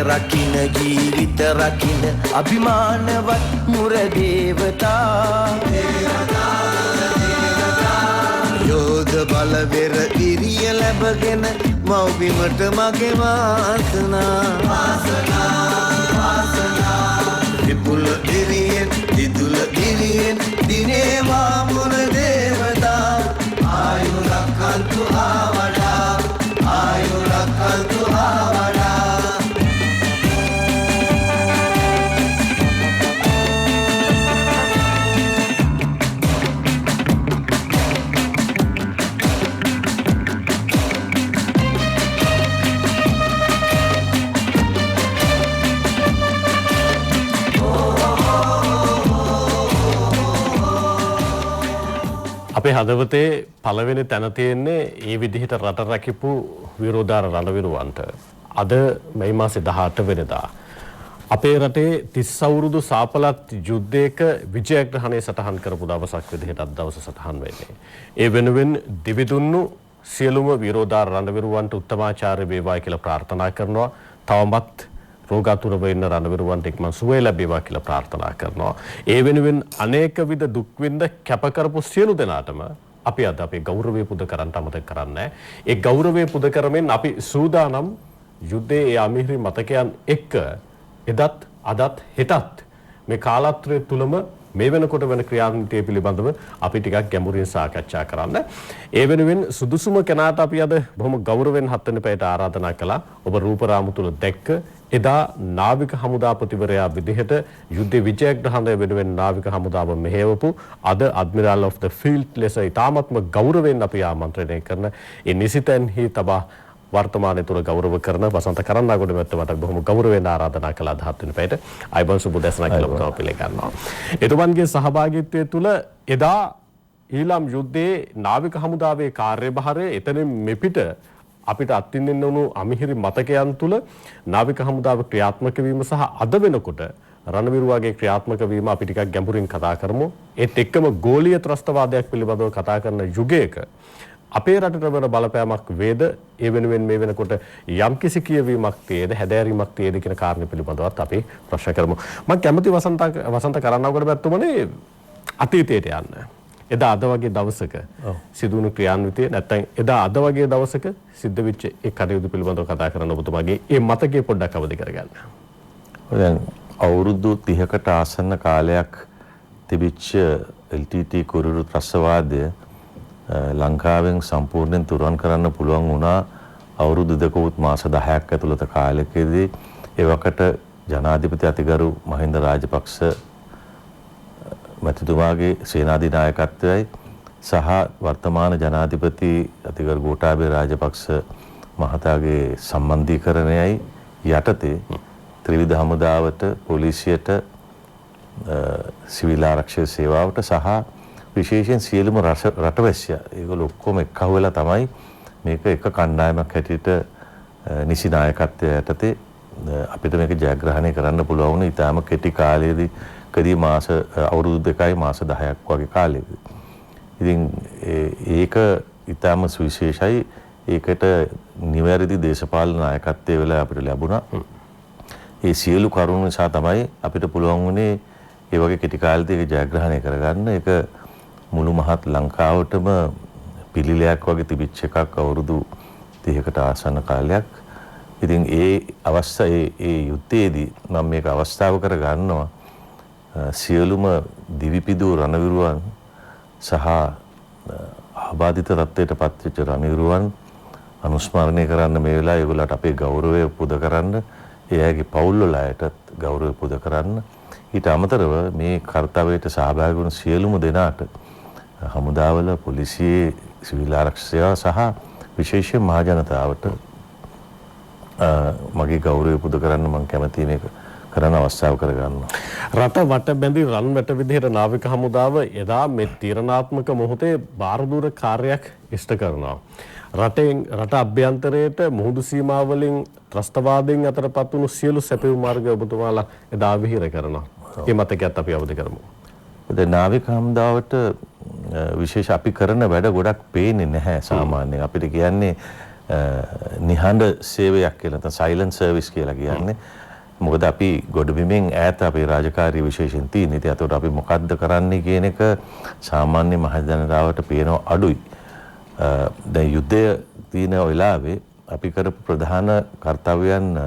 රකින්න ජීවිත රකින්න අභිමානවත් මුර දේවතා යෝධ බලවෙර ඉරිය ලැබගෙන මව්බිමට මගේ වාසනා විපුල ඉරියෙන් දිදුල ඉරියෙන් දිනේවා මුර දේවතා ආයු රක්කන්තු ආවඩා ආයු රක්කන්තු ආවඩා අපේ හදවතේ පළවෙනි තැන තියෙන්නේ ඒ විදිහට රට රැකිපු විරෝධාර රණවිරුවන්ට. අද මේ මාසේ 18 වෙනිදා අපේ රටේ 30 අවුරුදු සාපලත් යුද්ධයක විජයග්‍රහණය සටහන් කරපු දවසක් විදිහට අද දවස සටහන් වෙන්නේ. ඒ වෙනුවෙන් දිවිදුන්නු සියලුම විරෝධාර රණවිරුවන්ට උත්තමාචාර්ය වේවා කියලා ප්‍රාර්ථනා කරනවා. තවමත් රෝගාතුර වෙන්න රණවිරුවන්ට ඉක්මන් සුවය ලැබේවා කියලා ප්‍රාර්ථනා කරනවා. ඒ වෙනුවෙන් අනේක විද දුක් විඳ කැප කරපු සියලු දෙනාටම අපි අද අපේ ගෞරවය පුද කරන්න අමතක කරන්නේ. ඒ ගෞරවය පුද කරමින් අපි සූදානම් යුද්ධයේ ඒ අමිහිරි මතකයන් එක්ක එදත් අදත් හෙටත් මේ කාලත්‍රය තුලම මේ වෙනකොට වෙන ක්‍රියාන්විතය පිළිබඳව අපි ටිකක් ගැඹුරින් සාකච්ඡා කරන්න. ඒ වෙනුවෙන් සුදුසුම කෙනාට අපි අද බොහොම ගෞරවයෙන් 7 වෙනි පැයට ආරාධනා කළා. ඔබ රූපරාමු තුල දැක්ක එදා නාවික හමුදාපතිවරයා විදිහට යුද්ධ විජයග්‍රහණය වෙනුවෙන් නාවික හමුදාව මෙහෙයවපු අද ඇඩ්මිරල් ඔෆ් ද ෆීල්ඩ් ලෙස ඉතාමත්ම ගෞරවයෙන් අපි ආමන්ත්‍රණය කරන ඒ නිසිතෙන්හි තබා වර්තමානයේ තුර ගෞරව කරන වසන්ත කරන්නාගොඩ මැතිතුමාට බොහොම ගෞරවයෙන් ආරාධනා කළා 17 වෙනි පැයට. අයිබන් සුබ දැසනා කියලා ඔබ පිළිගන්නවා. එතුමන්ගේ සහභාගීත්වය තුල එදා ඊළම් යුද්ධයේ නාවික හමුදාවේ කාර්යභාරය එතනින් මෙපිට අපිට අත්විඳින්න උණු අමිහිරි මතකයන් තුල නාවික හමුදාව ක්‍රියාත්මක වීම සහ අද වෙනකොට රණවිරුවාගේ ක්‍රියාත්මක වීම අපි ටිකක් ගැඹුරින් කතා කරමු. ඒත් එක්කම ගෝලීය ත්‍රස්තවාදයක් පිළිබඳව කතා කරන යුගයක අපේ රටට වන බලපෑමක් වේද ඒ වෙනුවෙන් මේ වෙනකොට යම්කිසි කියවීමක් තියේද හැදෑරීමක් තියේද කියන කාරණේ පිළිබඳවත් අපි ප්‍රශ්න කරමු. මම කැමති වසන්ත කරන්නවකට බැත්තමනේ අතීතයට යන්න. එදා අද වගේ දවසක සිදුවුණු ක්‍රියාන්විතය නැත්නම් එදා අද වගේ දවසක සිද්ධ වෙච්ච ඒ කටයුතු පිළිබඳව කතා කරන්න ඔබතුමාගේ ඒ මතකයේ පොඩ්ඩක් අවදි කරගන්න. දැන් අවුරුදු 30කට ආසන්න කාලයක් තිබිච්ච LTT කුරුරු ත්‍රස්තවාදය ලංකාවෙන් සම්පූර්ණයෙන් තුරන් කරන්න පුළුවන් වුණා අවුරුදු 2 මාස 10ක් ඇතුළත කාලයකදී. ඒ වකට ජනාධිපති අතිගරු මහින්ද රාජපක්ෂ මැතිතුමාගේ සේනාධිනායකත්වයයි සහ වර්තමාන ජනාධිපති අතිගරු ගෝඨාභය රාජපක්ෂ මහතාගේ සම්බන්ධීකරණයයි යටතේ ත්‍රිවිධ හමුදාවට පොලිසියට සිවිල් ආරක්ෂක සේවාවට සහ විශේෂයෙන් සියලුම රටවැසියා ඒගොල්ලෝ ඔක්කොම එක්කහුව වෙලා තමයි මේක එක කණ්ඩායමක් හැටියට නිසි නායකත්වය යටතේ අපිට මේක ජයග්‍රහණය කරන්න පුළුවන් වුණේ ඊටාම කෙටි කාලයේදී කදී මාස අවුරුදු 2යි මාස 10ක් වගේ කාලෙකදී. ඉතින් ඒක ඊටාම සුවිශේෂයි. ඒකට නිවැරදි දේශපාලන නායකත්වය වෙලා අපිට ලැබුණා. ඒ සියලු කරුණු නිසා තමයි අපිට පුළුවන් වුණේ ඒ වගේ කෙටි කාලෙදී ඒක ජයග්‍රහණය කරගන්න. ඒක මුළු මහත් ලංකාවටම පිළිලයක් වගේ තිබිච්ච එකක් අවුරුදු 30කට ආසන්න කාලයක්. ඉතින් ඒ යුද්ධයේදී මම මේක අවස්ථාව කරගන්නවා සියලුම දිවිපිදු රණවිරුවන් සහ ආබාධිත තත්ත්වයට පත්වෙච්ච රණවිරුවන් අනුස්මරණය කරන්න මේ වෙලාවේ ඒගොල්ලන්ට අපේ ගෞරවය පුද කරන්න, එයාගේ පවුල් වල අයටත් ගෞරවය පුද කරන්න. ඊට අමතරව මේ කාර්යයට සහභාගී වුණු සියලුම දෙනාට හමුදාවල පොලිසියේ සිවිල් ආරක්ෂක සහ විශේෂයෙන් මහ ජනතාවට මගේ ගෞරවය පුද කරන්න මම කැමතියි මේක කරන අවස්ථාව කරගන්නවා. රට වට බැඳි රන් වැට විදිහට නාවික හමුදාව එදා මේ තීරණාත්මක මොහොතේ බාරදූර කාර්යයක් ඉෂ්ට කරනවා. රට අභ්‍යන්තරයට මුහුදු සීමාවලින් ත්‍රස්තවාදයෙන් අතරපත් වුණු සියලු සැපයුම් මාර්ග ඔබතුමාලා එදා විහිර කරනවා. මේ මතකයත් අපි අවදි කරමු. දැන් නාවික හමුදාවට විශේෂ අපි කරන වැඩ ගොඩක් පේන්නේ නැහැ සාමාන්‍යයෙන්. අපිට කියන්නේ නිහඬ සේවයක් කියලා නැත්නම් සයිලන්ට් සර්විස් කියලා කියන්නේ. මොකද අපි ගොඩබිමෙන් ඈත අපේ රාජකාරී විශේෂයෙන් තියෙන. ඉතින් ඒකට අපි මොකද්ද කරන්නේ කියන එක සාමාන්‍ය මහජනතාවට පේනව අඩුයි. දැන් යුද්ධය තියෙන වෙලාවේ අපි කරපු ප්‍රධාන කර්තව්‍යයන්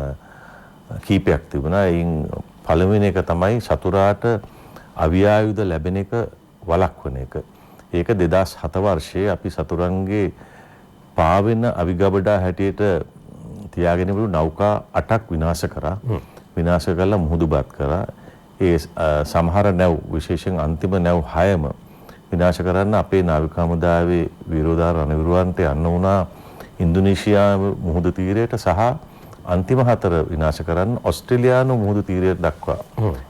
කීපයක් තිබුණා. එයින් පළවෙනි එක තමයි සතුරාට අවියායුධ ලැබෙන එක වළක්වන එක. ඒක 2007 වර්ෂයේ අපි සතුරන්ගේ පාවෙන අවිගබඩා හැටියට තියාගෙන ඉබු නෞකා 8ක් විනාශ කරා. විනාශ කරලා මුහුදුබත් කරා. ඒ සමහර නැව් විශේෂයෙන් අන්තිම නැව් 6ම විනාශ කරන්න අපේ නාවික හමුදාවේ විරෝධාර රණවිරුවන්ට යන්න වුණා ඉන්දුනීසියානු මුහුදු තීරයට සහ අන්තිම 4 විනාශ කරන්න ඕස්ට්‍රේලියානු මුහුදු තීරයට දක්වා.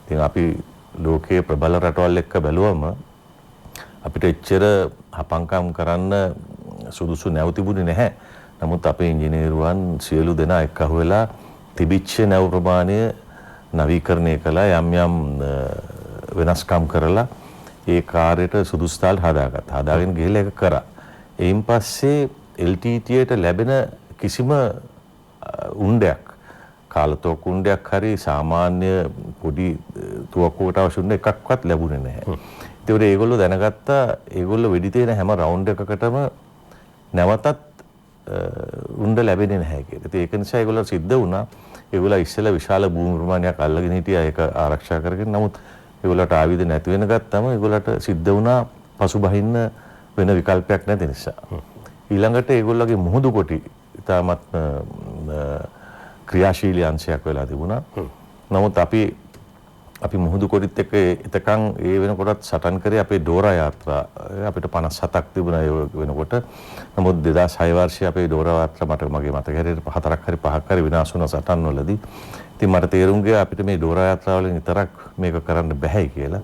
ඉතින් අපි ලෝකයේ ප්‍රබල රටවල් එක්ක බැලුවම අපිට එච්චර හපංකම් කරන්න සුදුසු නැව් තිබුණේ නැහැ. නමුත් අපේ ඉංජිනේරුවන් සියලු දෙනා එක්කහු වෙලා තිබිච්ච නැව් ප්‍රමාණය නවීකරණය කළා. යම් යම් වෙනස්කම් කරලා ඒ කාර්යයට සුදුසු තාලට හදාගත්තා. හදාගෙන ගිහලා ඒක කරා. එයින් පස්සේ LTTEට ලැබෙන කිසිම උණ්ඩයක් කාලතෝක උණ්ඩයක් හරි සාමාන්‍ය පොඩි තුවක්කුවකට අවශ්‍ය උණ්ඩ එකක්වත් ලැබුණේ නැහැ. ඒකට ඒගොල්ලෝ දැනගත්තා ඒගොල්ලෝ වෙඩි තේන හැම රවුන්ඩ් එකකටම නැවතත් උණ්ඩ ලැබෙන්නේ නැහැ කියලා. ඉතින් ඒක නිසා ඒගොල්ලෝ සිද්ධ වුණා ඒගොල්ලෝ ඉස්සෙල්ලා විශාල භූමි ප්‍රමාණයක් අල්ලගෙන හිටියා ඒක ආරක්ෂා කරගෙන. නමුත් ඒගොල්ලෝට ආයුධ නැති වෙන ගත්තම ඒගොල්ලන්ට සිද්ධ වුණා පසුබහින්න වෙන විකල්පයක් නැති නිසා. ඊළඟට ඒගොල්ලෝගේ මුහුදු කොටි ඉතාමත් ක්‍රියාශීලී අංශයක් වෙලා තිබුණා. නමුත් අපි මුහුදු කොටිත් එක්ක එතකන් ඒ වෙනකොටත් සටන් කරේ අපේ ඩෝරා යාත්‍රා අපිට 57ක් තිබුණා ඒ වෙනකොට. නමුත් 2006 වර්ෂයේ අපේ ඩෝරා යාත්‍රා මගේ මතක හැටියට 4ක් හරි 5ක් හරි විනාශ වුණා සටන් වලදී. ඉතින් මට තේරුම් ගියා අපිට මේ ඩෝරා යාත්‍රා වලින් විතරක් මේක කරන්න බැහැයි කියලා.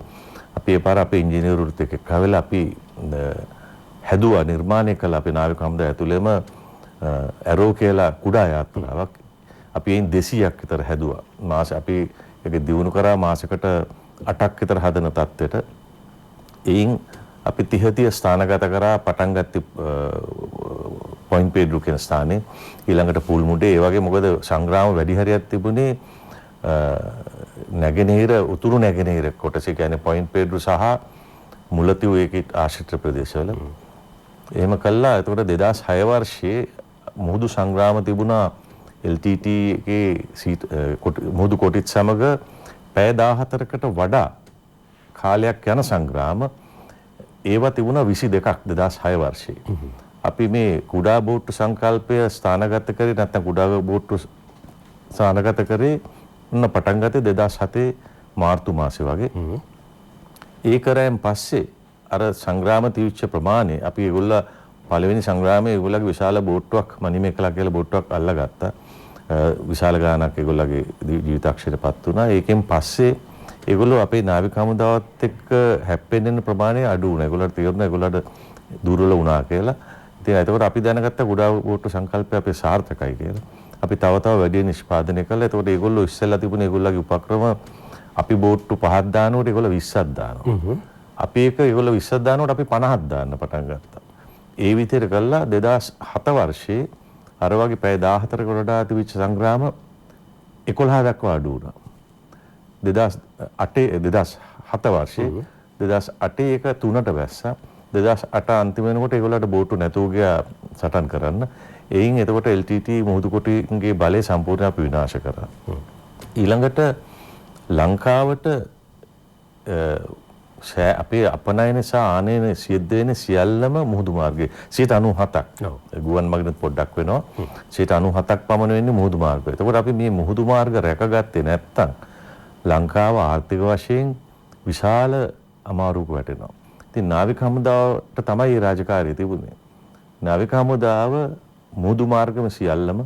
අපි ඒ පාර අපේ ඉංජිනේරුවරුත් එක්ක එක්කවෙලා අපි හැදුවා නිර්මාණය කළ අපේ නාවික හමුදාව ඇතුළේම ඇරෝ කියලා කුඩා යාත්‍රාවක්. අපි එයින් 200ක් විතර හැදුවා. අපි ඒක දිනු කරා මාසෙකට 8ක් විතර හදන තත්ත්වෙට. එයින් අපි 30 ස්ථානගත කරා පටන් ගත්තේ පොයින්ට් පේඩ්රු කියන ස්ථානේ. ඊළඟට පුල්මුඩේ ඒ වගේ මොකද සංග්‍රාම වැඩි හරියක් තිබුණේ නැගෙනහිර උතුරු නැගෙනහිර කොටස කියන්නේ පොයින්ට් පේඩ්රු සහ මුලතිව් ඒකේ ආශ්‍රිත ප්‍රදේශවල. එහෙම කළා. එතකොට 2006 වර්ෂයේ මුහුදු සංග්‍රාම තිබුණා LTT එකේ මුහුදු කොටිත් සමග පැය 14කට වඩා කාලයක් යන සංග්‍රාම ඒවා තිබුණා 22ක් 2006 වර්ෂයේ. අපි මේ කුඩා බෝට්ටු සංකල්පය ස්ථානගත කරේ නැත්නම් කුඩා බෝට්ටු ස්ථානගත කරේ පටන් ගත්තේ 2007 මාර්තු මාසේ වගේ. ඒ කරායින් පස්සේ අර සංග්‍රාම තීවිච්ච ප්‍රමාණය අපි ඒගොල්ලෝ පළවෙනි සංග්‍රාමයේ ඒගොල්ලෝගේ විශාල බෝට්ටුවක් මණිමේකලා කියලා බෝට්ටුවක් අල්ලගත්තා. විශාල ගාණක් ඒගොල්ලෝගේ ජීවිතාක්ෂරයටපත් වුණා. ඒකෙන් පස්සේ ඒගොල්ලෝ අපේ නාවික හමුදාවත් එක්ක හැප්පෙන්න ප්‍රමාණය අඩු වුණා. ඒගොල්ලන්ට තේරුණා ඒගොල්ලන්ට දුර්වල වුණා කියලා. ඉතින් ඒකට අපි දැනගත්ත කුඩා බෝට්ටු සංකල්පය අපේ සාර්ථකයි කියලා. අපි තව වැඩි නිෂ්පාදනය කළා. ඒකට ඒගොල්ලෝ ඉස්සෙල්ලා තිබුණේ ඒගොල්ලෝගේ උපක්‍රම අපි බෝට්ටු 5ක් දානකොට ඒගොල්ලෝ 20ක් දානවා. අපි ඒක ඒගොල්ලෝ 20ක් දානකොට අපි 50ක් දාන්න පටන් ගත්තා. ඒ විදිහට කළා 2007 වර්ෂයේ අර වගේ පැය 14කට වඩා තිබිච්ච සංග්‍රාම 11 දක්වා අඩු වුණා. 2007 වර්ෂයේ 2008 එක 3ට බැස්සා. 2008 අන්තිම වෙනකොට ඒගොල්ලන්ට බෝට්ටු නැතුව ගියා සටන් කරන්න. එයින් එතකොට LTT මුහුදු කොටින්ගේ බලය සම්පූර්ණයෙන් අපි විනාශ කරා. ඊළඟට ලංකාවට අපේ අපනයන සහ ආනයන සිද්ධ වෙන සියල්ලම මුහුදු මාර්ගයේ 97ක්. ගුවන් මාර්ගෙත් පොඩ්ඩක් වෙනවා. 97ක් පමණ වෙන්නේ මුහුදු මාර්ගය. එතකොට අපි මේ මුහුදු මාර්ග රැකගත්තේ නැත්නම් ලංකාව ආර්ථික වශයෙන් විශාල අමාරුවක වැටෙනවා. ඉතින් නාවික හමුදාවට තමයි මේ රාජකාරිය තිබුණේ. නාවික හමුදාව මුහුදු මාර්ගම සියල්ලම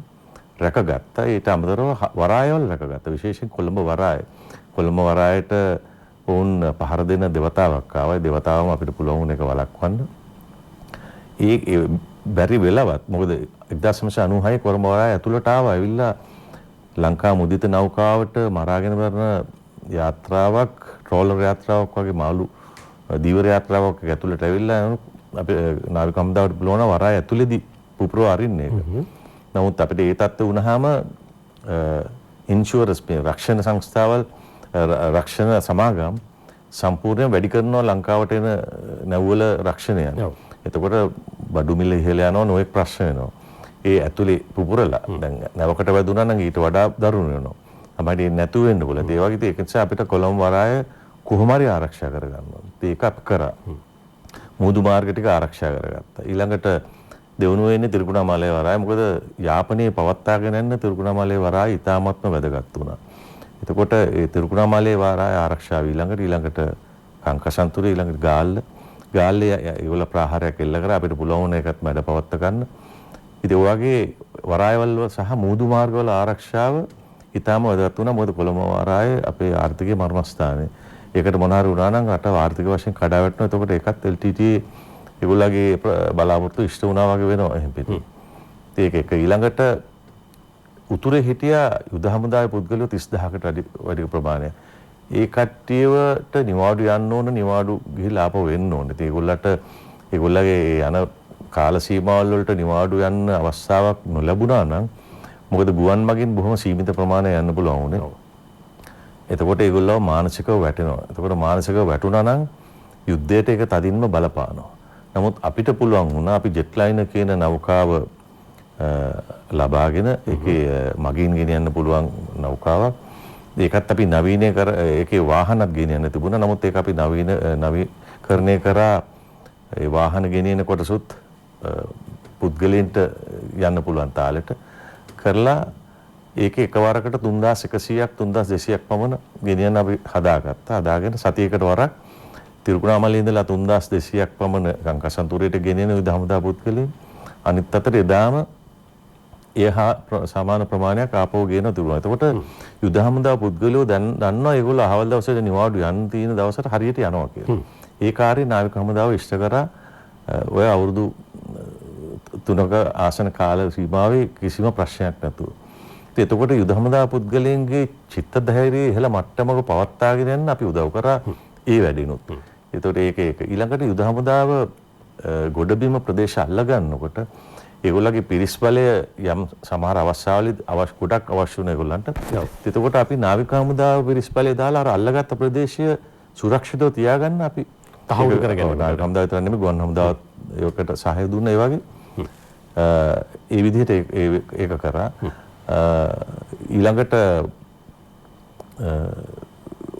රැකගත්තා. ඊට අමතරව වරායවල රැකගත්තා. විශේෂයෙන් කොළඹ වරාය. කොළඹ වරායට ඔවුන් පහර දෙන දෙවතාවක් ආවා. ඒ දෙවතාවම අපිට පුළුවන් වුණ එක වළක්වන්න. ඒ බැරි වෙලවත් මොකද 1996 කොළඹ වරාය ඇතුළට ආවා. ඇවිල්ලා ලංකා මුදිත නෞකාවට මරාගෙන බරන යාත්‍රාවක් ට්‍රෝලර් යාත්‍රාවක් වගේ මාළු දීවර යාත්‍රාවක් ඇතුළට ඇවිල්ලා අපේ නාවික හමුදාවට පුළුවන් වරාය ඇතුළේදී පුපුරව අරින්න ඒක. නමුත් අපිට ඒ තත්ත්ව වුණාම ඉන්ෂුරන්ස් මේ රක්ෂණ සංස්ථාවල් රක්ෂණ සමාගම් සම්පූර්ණයෙන් වැඩි කරනවා ලංකාවට එන නැව්වල රක්ෂණයන්. එතකොට බඩු මිල ඉහළ යනවා නොඑක් ප්‍රශ්න වෙනවා. ඒ ඇතුලේ පුපුරලා දැන් නැවකට වැදුනා නම් ඊට වඩා දරුණු වෙනවා. තමයි නැතු වෙන්න බුල. ඒ වගේ ඒක නිසා අපිට කොළඹ වරාය කොහොම හරි ආරක්ෂා කරගන්න ඕනේ. ඒක අපි කරා. මුහුදු මාර්ග ටික ආරක්ෂා කරගත්තා. ඊළඟට දෙවනුව වෙන්නේ තිරිකුණාමලයේ වරාය. මොකද යාපනයේ පවත්වාගෙන යන තිරිකුණාමලයේ වරාය ඉතාමත්ම වැදගත් වුණා. එතකොට ඒ තිරිකුණාමලයේ වරාය ආරක්ෂාව ඊළඟට කංකසන්තුරේ ඊළඟට ගාල්ලේ ඒගොල්ල ප්‍රාහාරයක් එල්ල කරා අපිට පුළුවන් වුණ එකත් මැඩ පවත්වා ගන්න. ඉතින් ඔය වගේ වරායවල සහ මුහුදු මාර්ගවල ආරක්ෂාව ඉතාම වැදගත් වුණා. මොකද කොළඹ වරාය අපේ ආර්ථිකයේ මර්මස්ථානයේ. ඒකට මොනාරු වුණා නම් රට ආර්ථික වශයෙන් කඩා වැටෙනවා. එතකොට ඒකත් LTTE ඒගොල්ලගේ බලාපොරොත්තු ඉෂ්ට වුණා වගේ වෙනවා එහෙම පිටින්. ඒක එක ඊළඟට උතුරේ හිටියා යුද හමුදාවේ පුද්ගලයෝ 30000කට වැඩි ප්‍රමාණයක්. ඒ කට්ටියට නිවාඩු යන්න ඕන නිවාඩු ගිහිලා ආපහු වෙන්න ඕනේ. ඉතින් ඒගොල්ලගේ යන කාල සීමාවල් වලට නිවාඩු යන්න අවස්ථාවක් නොලැබුණා නම් මොකද ගුවන් මගින් බොහොම සීමිත ප්‍රමාණයක් යන්න පුළුවන් උනේ. එතකොට ඒගොල්ලෝ මානසිකව වැටෙනවා. එතකොට මානසිකව වැටුණා නම් යුද්ධයට ඒක තදින්ම බලපානවා. නමුත් අපිට පුළුවන් වුණා අපි ජෙට් ලයිනර් කියන නෞකාව ලබාගෙන ඒකේ මගින් ගෙනියන්න පුළුවන් නෞකාවක්. ඒකත් අපි නවීනය කර ඒකේ වාහනත් ගෙනියන්න තිබුණා. නමුත් ඒක අපි නවීකරණය කරා ඒ වාහන ගෙනියන කොටසුත් පුද්ගලයන්ට යන්න පුළුවන් තාලෙට කරලා ඒකේ එකවරකට 3100ක් 3200ක් පමණ ගෙනියන්න අපි හදාගත්තා. හදාගෙන සතියකට වරක් තිරිකුණාමලයේ ඉඳලා 3200ක් පමණ කංකසන්තුරේට ගෙනියන යුද හමුදා පුද්ගලයන් අනිත් අතට එදාම එහා සමාන ප්‍රමාණයක් ආපහු ගෙන තිබුණා. එතකොට යුද හමුදා පුද්ගලයෝ දැන් දන්නවා ඒගොල්ලෝ අහවල් දවසේ නිවාඩු යන්න තියෙන දවසට හරියට යනවා කියලා. ඒ කාර්යය නාවික හමුදාව ඉෂ්ට කරා ඔය අවුරුදු 3ක ආසන කාල සීමාවේ කිසිම ප්‍රශ්නයක් නැතුව. එතකොට යුද හමුදා පුද්ගලයන්ගේ චිත්ත ධෛර්යය ඉහළ මට්ටමක පවත්වාගෙන යන්න අපි උදව් කරා ඒ වැඩිනුත්. එතකොට ඒක ඊළඟට යුද හමුදාව ගොඩබිම ප්‍රදේශ අල්ල ගන්නකොට ඒගොල්ලගේ පිරිස් බලය යම් සමහර අවස්ථාවලදී ගොඩක් අවශ්‍ය වුණා ඒගොල්ලන්ට. එතකොට අපි නාවික හමුදාව පිරිස් බලය දාලා අර අල්ලගත්ත ප්‍රදේශය සුරක්ෂිතව තියාගන්න අපි තහවුරු කරගන්නවා. නාවික හමුදාව විතර නෙමෙයි ගුවන් හමුදාවත් ඒකට සහාය දුන්නා ඒ වගේ. ඒ විදිහට ඒක කරා. ඊළඟට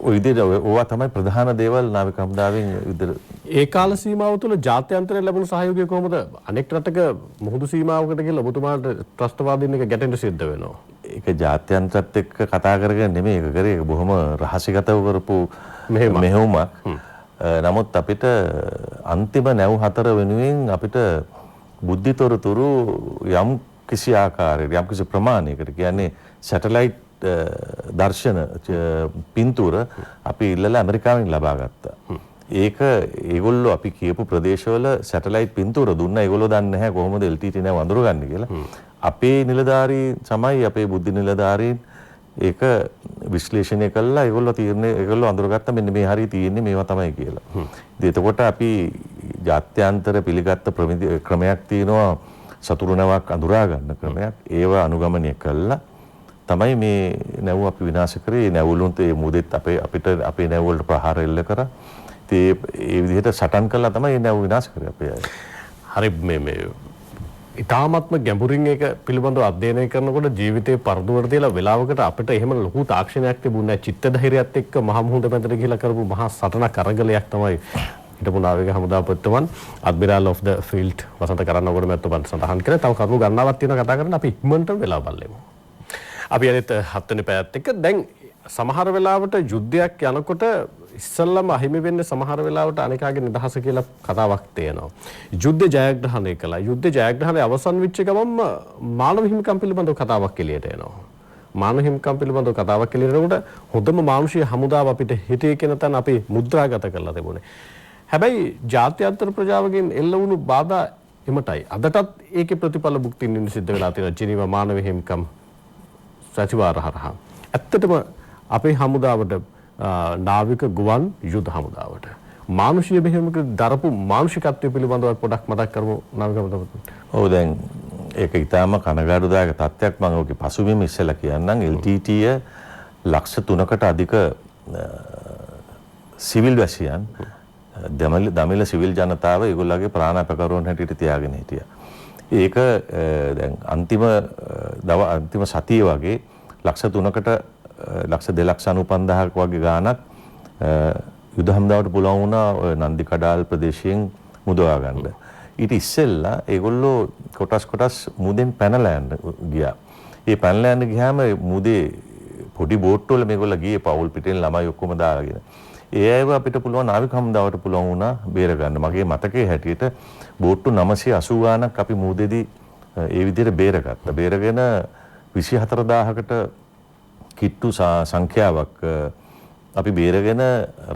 ඔය විදිහට ඕවා තමයි ප්‍රධාන දේවල් නාවික හමුදාවෙන් ඒ කාල සීමාව තුළ ජාත්‍යන්තරයෙන් ලැබුණු සහයෝගය කොහොමද අනෙක් රටක මුහුදු සීමාවකට ගිහලා ඔබතුමාට ත්‍රස්තවාදීන් එක ගැටෙන්න සිද්ධ වෙනවා? ඒක ජාත්‍යන්තරත් එක්ක කතා කරගෙන නෙමෙයි ඒක කරේ. ඒක බොහොම රහසිගතව කරපු මෙහෙයුමක්. නමුත් අපිට අන්තිම නැව් 4 වෙනුවෙන් අපිට බුද්ධිතොරතුරු යම් කිසි ආකාරයකට යම් කිසි ප්‍රමාණයකට කියන්නේ සැටලයිට් දර්ශන පින්තූර අපි ඉල්ලලා ඇමරිකාවෙන් ලබා ගත්තා. ඒක ඒගොල්ලෝ අපි කියපු ප්‍රදේශවල සැටලයිට් පින්තූර දුන්නා. ඒගොල්ලෝ දන්නේ නැහැ කොහොමද LTT නැව අඳුරගන්නේ කියලා. අපේ නිලධාරී තමයි අපේ බුද්ධි නිලධාරීන් ඒක විශ්ලේෂණය කළා. ඒගොල්ලෝ අඳුරගත්තා මෙන්න මේ හරිය තියෙන්නේ මේවා තමයි කියලා. ඉතින් එතකොට අපි ජාත්‍යන්තර පිළිගත්ත ක්‍රමයක් තියෙනවා සතුරු නැවක් අඳුරා ගන්න ක්‍රමයක්. ඒව අනුගමනය කළා තමයි මේ නැව් අපි විනාශ කරේ. නැවුලුන්ට ඒ මුදෙත් අපේ නැව් වලට ප්‍රහාර එල්ල කරා. ඉතින් ඒ විදිහට සටන් කළා තමයි මේ නැව් විනාශ කරේ අපේ අය. හරි මේ ඉතාමත්ම ගැඹුරින් ඒක පිළිබඳව අධ්‍යයනය කරනකොට ජීවිතේ පරදුවට තියලා වෙලාවකට අපිට එහෙම ලොකු තාක්ෂණයක් තිබුණේ නැහැ. චිත්ත ධෛර්යයත් එක්ක මහ මුහුද මැදට ගිහිලා කරපු මහා සටනක් අරගලයක් තමයි හිටපු නාවික හමුදාපතිතුමන් අඩ්මිරල් ඔෆ් ද ෆීල්ඩ් වසන්ත කරන්නකොට මැතිතුමන් සඳහන් කරේ. තව කරුණු ගණනාවක් තියෙනවා කතා කරන්න. අපි ඉක්මනට වෙලා බලමු. අපි අනිත් 7 වෙනි පැයත් එක්ක දැන් සමහර වෙලාවට යුද්ධයක් යනකොට ඉස්සල්ලාම අහිමි වෙන්නේ සමහර වෙලාවට අනිකාගේ නිදහස කියලා කතාවක් තියෙනවා. යුද්ධ ජයග්‍රහණය කළා. යුද්ධ ජයග්‍රහණය අවසන් වෙච්ච ගමන්ම මානව හිමිකම් පිළිබඳව කතාවක් එළියට එනවා. මානව හිමිකම් පිළිබඳව කතාවක් එළියට එනකොට හොඳම මානුෂීය හමුදාව අපිට හිතේ කියන තැන අපි මුද්‍රාගත කරලා තිබුණේ. හැබැයි ජාත්‍යන්තර ප්‍රජාවගෙන් එල්ල වුණු බාධා එමටයි. අදටත් ඒකේ ප්‍රතිඵල භුක්ති විඳින්න සිද්ධ වෙලා තියෙනවා. ජිනීවා මානව හිමිකම් සතිවාර හරහා. ඇත්තටම අපේ හමුදාවට නාවික ගුවන් යුද හමුදාවට මානුෂීය මෙහෙයුමක දරපු මානුෂිකත්වය පිළිබඳව පොඩක් මතක් කරමු නාවික හමුදාවට. ඔව් දැන් ඒක ඊටාම කනගාටුදායක තත්ත්වයක්. මම ඔගේ පසුබිම ඉස්සෙල්ලා කියන්නම්. LTTE ලක්ෂ 3කට අධික සිවිල් වැසියන් දමිළ සිවිල් ජනතාව ඒගොල්ලගේ ප්‍රාණාපකරුවන් හැටියට තියාගෙන හිටියා. ඒක දැන් අන්තිම සතිය වගේ ලක්ෂ 3කට ලක්ෂ 2,95,000ක් වගේ ගාණක් යුද හමුදාවට පුළුවන් වුණා නන්දි කඩාල් ප්‍රදේශයෙන් මුදවා ගන්න. ඊට ඉස්සෙල්ලා ඒගොල්ලෝ කොටස් මුදෙන් පැනලා යන්න ගියා. ඒ පැනලා යන්න ගියාම මුදේ පොඩි බෝට් වල මේගොල්ලෝ ගියේ පවුල් පිටෙන් ළමයි ඔක්කොම දාගෙන. ඒ අයව අපිට පුළුවන් නාවික හමුදාවට පුළුවන් වුණා බේර ගන්න. මගේ මතකයේ හැටියට බෝට්ටු 980 ගාණක් අපි මුදෙදී ඒ විදිහට බේරගත්තා. බේරගෙන 24000කට කිට්ටු සංඛ්‍යාවක් අපි බේරගෙන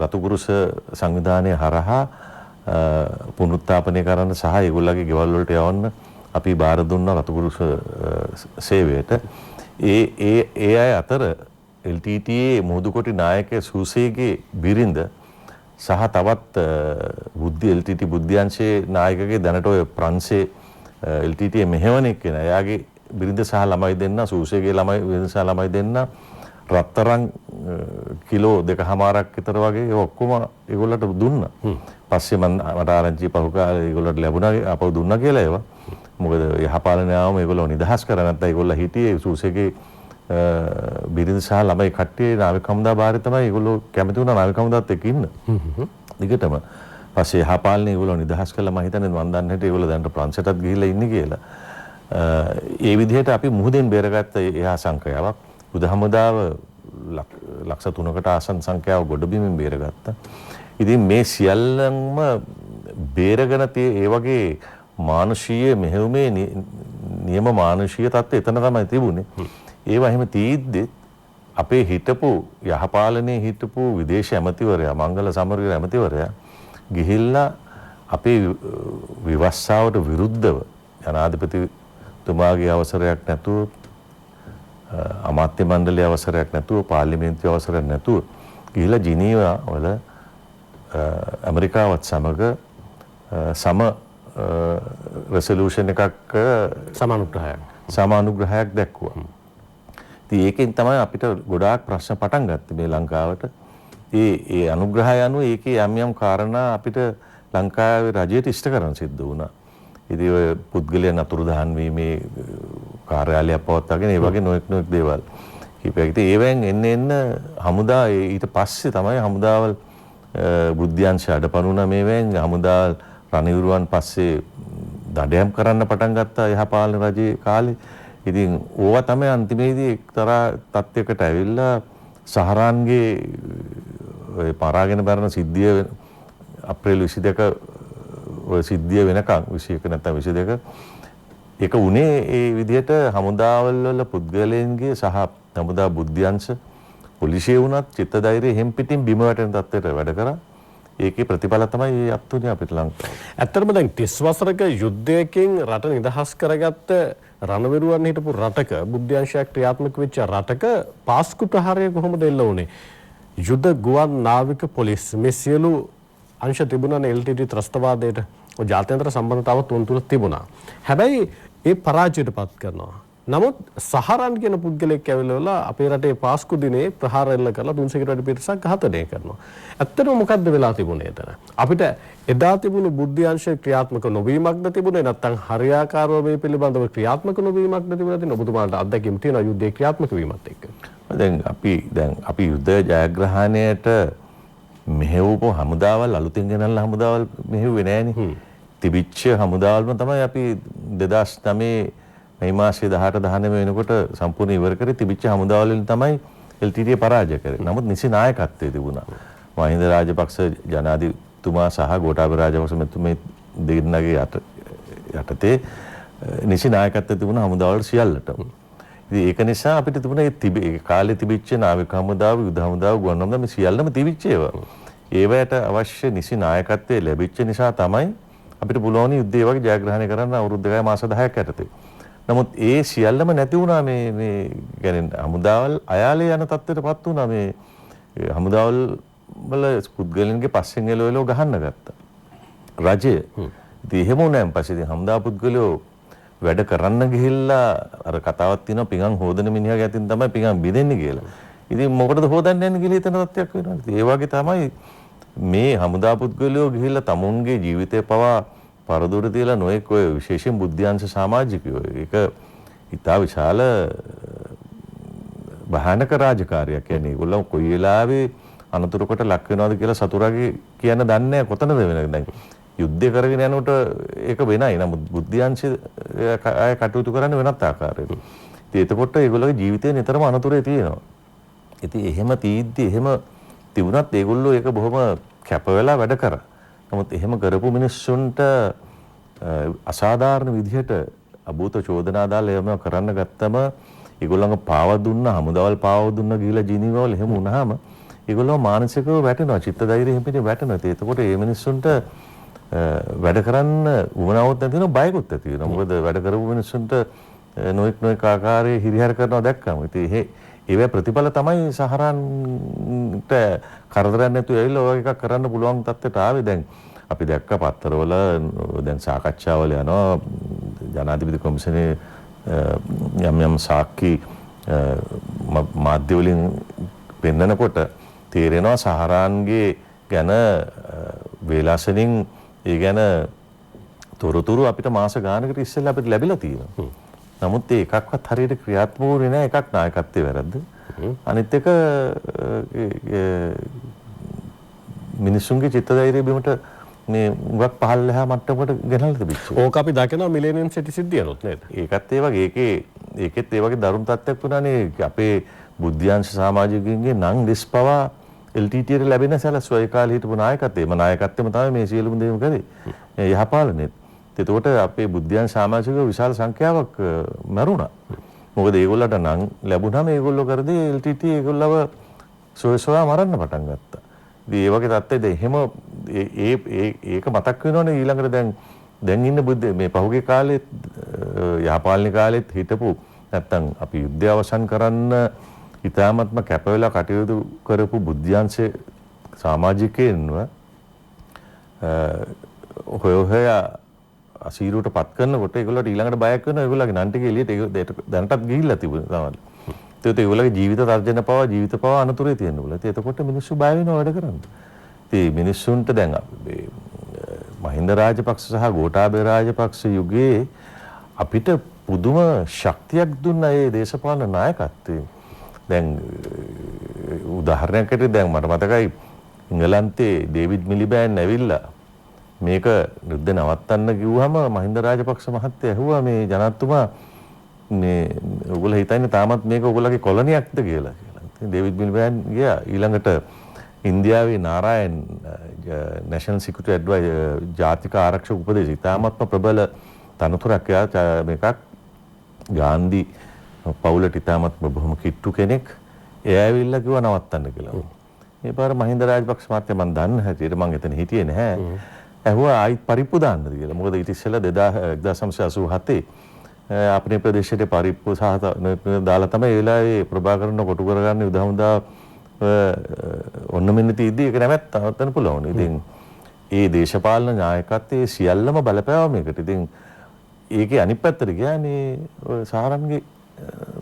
රතුකුරුස සංවිධානය හරහා පුනරුත්ථාපනය කරන්න සහ ඒගොල්ලගේ ගෙවල් වලට යවන්න අපි බාර දුන්නා රතුකුරුස සේවයට. ඒ අය අතර LTTE මුහුදුකොටි නායක සූසේගේ බිරිඳ සහ තවත් LTTE බුද්ධ්‍යංශයේ නායකගේ දැනට ඔය ප්‍රංශේ LTTE මෙහෙවණෙක් කෙනා. එයාගේ බිරිඳ සහ ළමයි දෙන්න සූසේගේ බිරිඳ සහ ළමයි දෙන්න රත්තරන් කිලෝ 2.5ක් විතර වගේ ඔක්කොම ඒගොල්ලන්ට දුන්නා. පස්සේ මට ආරංචි පහුකාලේ ඒගොල්ලන්ට ලැබුණා අපව දුන්නා කියලා ඒවා. මොකද යහපාලනය ආවම ඒගොල්ලෝ නිදහස් කරා නැත්නම් ඒගොල්ලෝ හිටියේ සූසේගේ බිරිඳ සහ ළමයි කට්ටිය නාවික හමුදා බාරේ තමයි ඒගොල්ලෝ කැමති වුණා නාවික හමුදාත් එක්ක ඉන්න. දිගටම. පස්සේ යහපාලනය ඒගොල්ලෝ නිදහස් කළා. මම හිතන්නේ මන් දන්නේ නැහැ ඒගොල්ලෝ දැන් ප්‍රංශයටත් ගිහිල්ලා ඉන්නේ කියලා. ඒ විදිහට අපි මුහුදෙන් බේරගත්ත එහා සංඛ්‍යාවක් යුද හමුදාව ලක්ෂ 3කට ආසන්න සංඛ්‍යාව ගොඩබිමින් බේරගත්තා. ඉතින් මේ සියල්ලම බේරගෙන ඒ වගේ මානුෂීය මෙහෙයුමේ නියම මානුෂීය තත්ත්වය එතන තමයි තිබුණේ. ඒවා එහෙම තීද්දි අපේ හිටපු යහපාලනයේ හිටපු විදේශ ඇමතිවරයා මංගල සමරවීර ඇමතිවරයා ගිහිල්ලා අපේ විවස්සාවට විරුද්ධව ජනාධිපතිතුමාගේ අවසරයක් නැතුව අමාත්‍ය මණ්ඩලයේ අවසරයක් නැතුව පාර්ලිමේන්තුවේ අවසරයක් නැතුව ගිහිල්ලා ජිනීවා වල ඇමරිකාවත් සමග සම රෙසලූෂන් එකක් සමානුග්‍රහයක් දැක්වුවා. ඉතින් ඒකෙන් තමයි අපිට ගොඩාක් ප්‍රශ්න පටන් ගත්තේ මේ ලංකාවට. ඒ අනුග්‍රහය අනුව ඒකේ යම් කාරණා අපිට ලංකාවේ රජයට ඉෂ්ට කරන්න සිද්ධ වුණා. ඉතින් ඔය පුද්ගලයන් අතුරුදහන් වීමේ කාර්යාලයක් පවත්වාගෙන ඒ වගේ නොඑක් දේවල් කීපයක්. ඉතින් ඒවෙන් එන්න හමුදා ඊට පස්සේ තමයි හමුදාවල් බුද්ධ්‍යංශ අඩපණුණා මේවෙන් හමුදාවල් රණවිරුවන් පස්සේ දඩයම් කරන්න පටන් ගත්තා යහපාලන රජයේ කාලේ. ඉතින් ඕවා තමයි අන්තිමේදී එක්තරා තත්යකට ඇවිල්ලා සහරාන්ගේ ඔය පරාගෙන බරන සිද්ධිය අප්‍රේල් 22 ඔය සිද්ධිය වෙනකන් 21 නැත්නම් 22 ඒක උනේ ඒ විදිහට හමුදාවල් වල පුද්ගලයන්ගේ සහ හමුදා බුද්ධ්‍යංශ පොලිසිය වුණත් චිත්ත ධෛර්යය හැම් පිටින් බිම වැටෙන තත්ත්වයට වැඩ කරා. ඒකේ ප්‍රතිඵල තමයි මේ අත්තුනේ අපිට ලංකාවේ. ඇත්තටම දැන් 30 වසරක යුද්ධයකින් රට නිදහස් කරගත්ත රණවිරුවන් හිටපු රටක බුද්ධ්‍යංශයක් ක්‍රියාත්මක වෙච්ච රටක පාස්කු ප්‍රහාරය කොහොමද එල්ල වුනේ? යුද ගුවන් නාවික පොලිස් මේ සියලු අංශ තිබුණානේ LTTE ත්‍රස්තවාදයට. ඔය ජාත්‍යන්තර සම්බන්ධතාව තුන් තුල තිබුණා. හැබැයි ඒ පරාජයටපත් කරනවා. නමුත් සහරන් කියන පුද්ගලෙක් ඇවිල්ලා අපේ රටේ පාස්කු දිනේ ප්‍රහාර එල්ල කරලා 300කට වැඩි පිරිසක් ඝාතනය කරනවා. ඇත්තටම මොකද්ද වෙලා තිබුණේ එතන? අපිට එදා තිබුණු බුද්ධ්‍යංශ ක්‍රියාත්මක නොවීමක්ද තිබුණේ නැත්නම් හරියාකාරව මේ පිළිබඳව ක්‍රියාත්මක නොවීමක්ද තිබුණා? තියෙන ඔබතුමාට අත්දැකීම් තියෙනවා යුද්ධයේ ක්‍රියාත්මක වීමත් එක්ක. දැන් අපි යුද්ධ ජයග්‍රහණයට මෙහෙවපු හමුදාවල් අලුතින් ගෙනල්ලා හමුදාවල් මෙහෙව්වේ නෑනේ. තිබිච්ච හමුදාවල්ම තමයි අපි 2009 මේ මාසේ 18 19 වෙනකොට සම්පූර්ණ ඉවර කරේ. තිබිච්ච හමුදාවල් වලින් තමයි LTTE පරාජය කරේ. නමුත් නිසි නායකත්වයේ තිබුණා. මහින්ද රාජපක්ෂ ජනාධිපතිතුමා සහ ගෝඨාභය රාජපක්ෂ මෙතුමේ දෙන්නගේ යටතේ නිසි නායකත්වයේ තිබුණා හමුදාවල් සියල්ලටම. ඉතින් ඒක නිසා අපිට තිබුණා ඒ කාලේ තිබිච්ච නාවික හමුදාව, යුද හමුදාව, ගුවන් හමුදාව මේ සියල්ලම තිබිච්ච ඒවා. ඒවට අවශ්‍ය නිසි නායකත්වයේ ලැබිච්ච නිසා තමයි අපිට පුළුවන් යුද්ධය වගේ ජයග්‍රහණය කරන්න අවුරුදු 2 මාස 10ක් යටතේ. නමුත් ඒ සියල්ලම නැති වුණා මේ කියන්නේ හමුදාවල් අයාලේ යන තත්ත්වයටපත් වුණා. මේ හමුදාවල් වල පුද්ගලයන්ගේ පස්සෙන් එලවෙලව ගහන්න ගත්තා රජය. ඉතින් එහෙම වුණාන් පස්සේ ඉතින් හමුදා පුද්ගලයෝ වැඩ කරන්න ගිහිල්ලා අර කතාවක් තියෙනවා පිඟන් හොදන මිනිහාගේ අතින් තමයි පිඟන් බිඳෙන්නේ කියලා. ඉතින් මොකටද හොදන්න යන්නේ කියලා හිතන තත්ත්වයක් වෙනවා. ඉතින් ඒ වගේ තමයි මේ හමුදා පුද්ගලයෝ ගිහිල්ලා තමුන්ගේ ජීවිතය පවා පරදුර තියලා නොඑක් ඔය විශේෂයෙන් බුද්ධාංශ සමාජිකයෝ ඒක ඉතා විශාල භයානක රාජකාරියක්. කියන්නේ ඒගොල්ලෝ කොයි වෙලාවෙ අනතුරකට ලක් වෙනවද කියලා සතුරාගේ කියන්න දන්නේ නැහැ කොතනද වෙන්නේ. දැන් යුද්ධය කරගෙන යනකොට ඒක වෙනයි. නමුත් බුද්ධාංශය අය කටයුතු කරන්නේ වෙනත් ආකාරයකට. ඉතින් එතකොට ඒගොල්ලෝගේ ජීවිතේ නිතරම අනතුරේ තියෙනවා. ඉතින් එහෙම තීද්දි එහෙම තිබුණත් ඒගොල්ලෝ ඒක බොහොම කැප වෙලා වැඩ කරා. නමුත් එහෙම කරපු මිනිස්සුන්ට අසාධාරණ විදිහට අභූත චෝදනා දාලා එහෙම කරන්න ගත්තම ඒගොල්ලන්ගේ පාව දුන්න හමුදාවල් පාව දුන්න ගිහිලා ජිනීවවල එහෙම වුණාම ඒගොල්ලෝ මානසිකව වැටෙනවා. චිත්ත ධෛර්යය හැපෙන්නේ වැටෙනවා. ඒකකොට මේ මිනිස්සුන්ට වැඩ කරන්න උවමනාවක් නැති වෙනවා බයකුත් ඇති වෙනවා. මොකද වැඩ කරපු මිනිස්සුන්ට නොඑක් ආකාරයේ හිරිහැර කරනවා දැක්කම. ඉතින් ඒවැ ප්‍රතිඵල තමයි සහරන්ට කරදරයක් නැතුව ඇවිල්ලා ඔය එකක් කරන්න පුළුවන් තත්ත්වයට ආවේ. දැන් අපි දැක්ක පත්තරවල දැන් සාකච්ඡාවල යනවා ජනාධිපති කොමිසමේ යම් සාක්ෂි මාධ්‍ය වලින් පෙන්නනකොට තේරෙනවා සහරන්ගේ ගැන වේලාසනින් ඒ ගැන තොරතුරු අපිට මාස ගානකට ඉස්සෙල්ලා අපිට ලැබිලා තියෙනවා. නමුත් ඒ එකක්වත් හරියට ක්‍රියාත්මක වෙන්නේ නැහැ. එකක් නායකත්වයේ වැරද්ද. අනිත් එක මිනිසුන්ගේ චිත්ත ධෛර්යය බිමට මේ උගක් පහළලා මට්ටමකට ගෙනල්ලා තිබිච්ච. ඕක අපි දකිනවා මිලේනියම් සිටි සිද්ධියනොත් නේද? ඒකත් ඒ වගේ ඒකෙත් ඒ වගේ දරුණු තත්ත්වයක් වුණානේ. අපේ බුද්ධාංශ සමාජිකයන්ගේ නම් ලිස් පවා LTTට ලැබෙන සැලසුව ඒ කාලේ හිටපු නායකත්වයේ නායකත්වෙම තමයි මේ සියලුම දේම කරේ. යහපාලනෙත්. එතකොට අපේ බුද්ධාංශ සමාජිකයෝ විශාල සංඛ්‍යාවක් මැරුණා. මොකද ඒගොල්ලන්ට නම් ලැබුණාම ඒගොල්ලෝ කරදී LTT ඒගොල්ලව සොයසොයා මරන්න පටන් ගත්තා. ඉතින් ඒ වගේ තත්ත්වෙද එහෙම ඒක මතක් වෙනවනේ ඊළඟට දැන් ඉන්න මේ පහුගිය කාලෙත් යහපාලන කාලෙත් හිටපු නැත්තම් අපි යුද්ධය අවසන් කරන්න ඉතාමත්ම කැප වෙලා කටයුතු කරපු බුද්ධාංශ සමාජිකයන්ව හොය අසීරුවට පත් කරනකොට ඒගොල්ලන්ට ඊළඟට බයක් වෙනවා. ඒගොල්ලන්ගේ නන් ටික එළියට දැනටත් ගිහිල්ලා තිබුණා තමයි. ඒත් ඒගොල්ලන්ගේ ජීවිත තර්ජන පවා ජීවිත පවා අනතුරේ තියෙන බුල. එතකොට මිනිස්සු බය වෙනවා වැඩ කරන්න. ඉතින් මිනිස්සුන්ට දැන් මේ මහින්ද රාජපක්ෂ සහ ගෝඨාභය රාජපක්ෂ යුගයේ අපිට පුදුම ශක්තියක් දුන්නා මේ දේශපාලන නායකත්වයේ. දැන් උදාහරණයක් ඇටියට දැන් මට මතකයි ඉංගලන්තේ ඩේවිඩ් මිලිබෑන් ඇවිල්ලා මේක යුද්ධ නවත්තන්න කිව්වම මහින්ද රාජපක්ෂ මහත්තයා ඇහුවා මේ ජනාධිපතිතුමා මේ ඔයගොල්ලෝ හිතන්නේ තාමත් මේක ඔයගොල්ලෝගේ කොලනියක්ද කියලා. ඉතින් ඩේවිඩ් මිලිබෑන් ගියා ඊළඟට ඉන්දියාවේ නාරායන් නැෂනල් සිකියුරිටි ඇඩ්වයිසර් ජාතික ආරක්ෂක උපදේශක තාමත්ම ප්‍රබල තනතුරක් මේකක් ගාන්ධි පවුලට ඉතාමත්ම බොහොම කිට්ටු කෙනෙක්. එයා ඇවිල්ලා කිව්වා නවත්තන්න කියලා. මේ පාර මහින්ද රාජපක්ෂ මහත්තයා මම දන්න හැටියට මම එතන හිටියේ නැහැ. ඇහුවා ආයිත් පරිප්පු දාන්නද කියලා. මොකද ඊට ඉස්සෙල්ලා 1987 අපේ ප්‍රදේශයේ පරිප්පු සහ දාලා තමයි ඒ වෙලාවේ ප්‍රභාකරන කොටු කරගන්න යුද හමුදා ඔන්න මෙන්න තීද්දි ඒක නැවැත්තන්න පුළුවන්. ඉතින් ඒ දේශපාලන නායකත්වයේ සියල්ලම බලපෑවා මේකට. ඉතින් ඒකේ අනිත් පැත්තට ගියා මේ සහරන්ගේ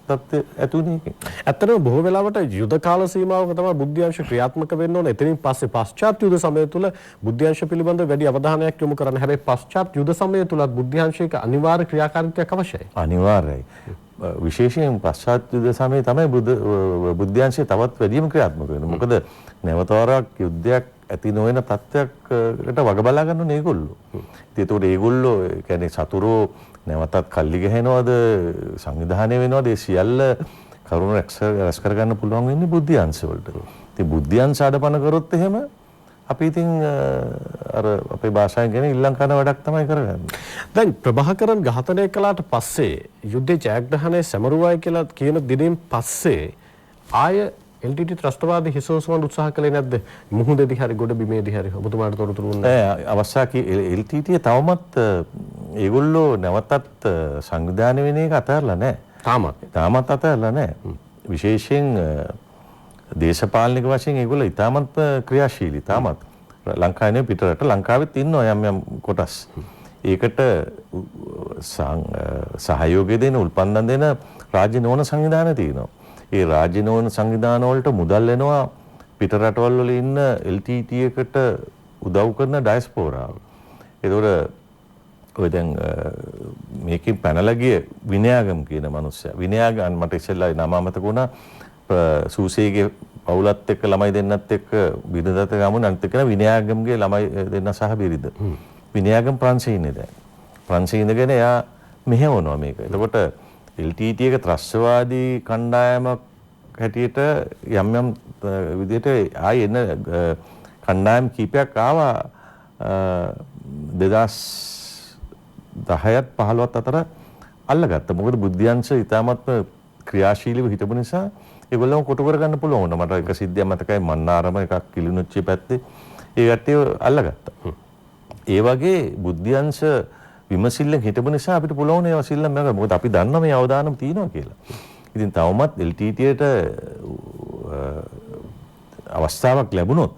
තත්ත්වය ඇතුණේ එකේ. ඇත්තටම බොහෝ වෙලාවට යුද කාල සීමාවක තමයි බුද්ධාංශ ක්‍රියාත්මක වෙන්න ඕන. එතනින් පස්සේ පශ්චාත් යුද සමය තුල බුද්ධාංශ පිළිබඳව වැඩි අවධානයක් යොමු කරන්න. හැබැයි පශ්චාත් යුද සමය තුලත් බුද්ධාංශයක අනිවාර්ය ක්‍රියාකාරීත්වයක් අවශ්‍යයි. අනිවාර්යයි. විශේෂයෙන් පශ්චාත් යුද සමයේ තමයි බුද්ධාංශය තවත් වැඩිම ක්‍රියාත්මක වෙන්නේ. මොකද නැවතවරක් යුද්ධයක් ඇති නොවන තත්ත්වයකට වග බලා ගන්න ඕනේ ඒගොල්ලෝ. ඉතින් ඒතකොට ඒගොල්ලෝ කියන්නේ සතුරෝ නැවතත් කල්ලි ගහනවද සංවිධානය වෙනවද ඒ සියල්ල කරුණු රැස් කර ගන්න පුළුවන් වෙන්නේ බුද්ධාංශ වලට. ඉතින් බුද්ධාංශ ආඩපන කරොත් එහෙම අපි ඉතින් අර අපේ භාෂාවෙන් කියන ඉල්ලම් කරන වැඩක් තමයි කරගන්නේ. දැන් ප්‍රභාකරන් ඝාතනය කළාට පස්සේ යුද්ධේ ජයග්‍රහණය සැමරුවායි කියලා කියන දිනෙන් පස්සේ ආය LTT ත්‍රස්තවාදී හිසෝසවන්න උත්සාහ කළේ නැද්ද? මුහුදේදී හරි ගොඩ බිමේදී හරි ඔබතුමාට තොරතුරු නැහැ. අවශ්‍ය LTT තවමත් ඒගොල්ලෝ නැවතත් සංවිධානය වෙන එක අතහැරලා නැහැ. තාමත් අතහැරලා නැහැ. විශේෂයෙන් දේශපාලනික වශයෙන් ඒගොල්ලෝ ඉතාමත් ක්‍රියාශීලී. තාමත් ලංකාවේ පිටරට ලංකාවෙත් ඉන්නවා යම් කොටස්. ඒකට සහයෝගය දෙන උල්පන්දම් දෙන රාජ්‍ය නොවන සංවිධාන තියෙනවා. ඒ රාජ්‍ය නොවන සංවිධාන වලට මුදල් එනවා පිට රටවල් වල ඉන්න LTT එකට උදව් කරන ඩයස්පෝරාව. ඒතකොට ඔය දැන් මේකෙන් පැනලා ගිය විනයාගම් කියන මිනිස්සයා. විනයාගම් මට ඉස්සෙල්ලා නම අමතක වුණා. සූසේගේ පවුලත් එක්ක ළමයි දෙන්නත් එක්ක බිරිඳත් ගමුන අනිත් එක්ක විනයාගම්ගේ ළමයි දෙන්න සහ බිරිඳ. විනයාගම් ප්‍රංශයේ ඉන්නේ දැන්. ප්‍රංශයේ ඉඳගෙන එයා මෙහෙවනවා මේක. එතකොට LTT එක ත්‍රස්තවාදී කණ්ඩායමක් හැටියට යම් යම් විදිහට ආයේ එන කණ්ඩායම් කීපයක් ආවා 2010ත් 15ත් අතර අල්ලගත්තා. මොකද බුද්ධ්‍යංශ ඉතාමත්ම ක්‍රියාශීලීව හිටපු නිසා ඒගොල්ලෝ කොටු කරගන්න පුළුවන් වුණා. මට එක සිද්ධියක් මතකයි මන්නාරම එකක් කිලිනුච්චිය පැත්තේ ඒ කට්ටිය අල්ලගත්තා. ඒ වගේ බුද්ධ්‍යංශ විමසිල්ලෙන් හිටපු නිසා අපිට පුළුවන් ඒවා සිල්ලම් ගන්න. මොකද අපි දන්නවා මේ අවදානම් තියෙනවා කියලා. ඉතින් තවමත් LTTට අවස්ථාවක් ලැබුණොත්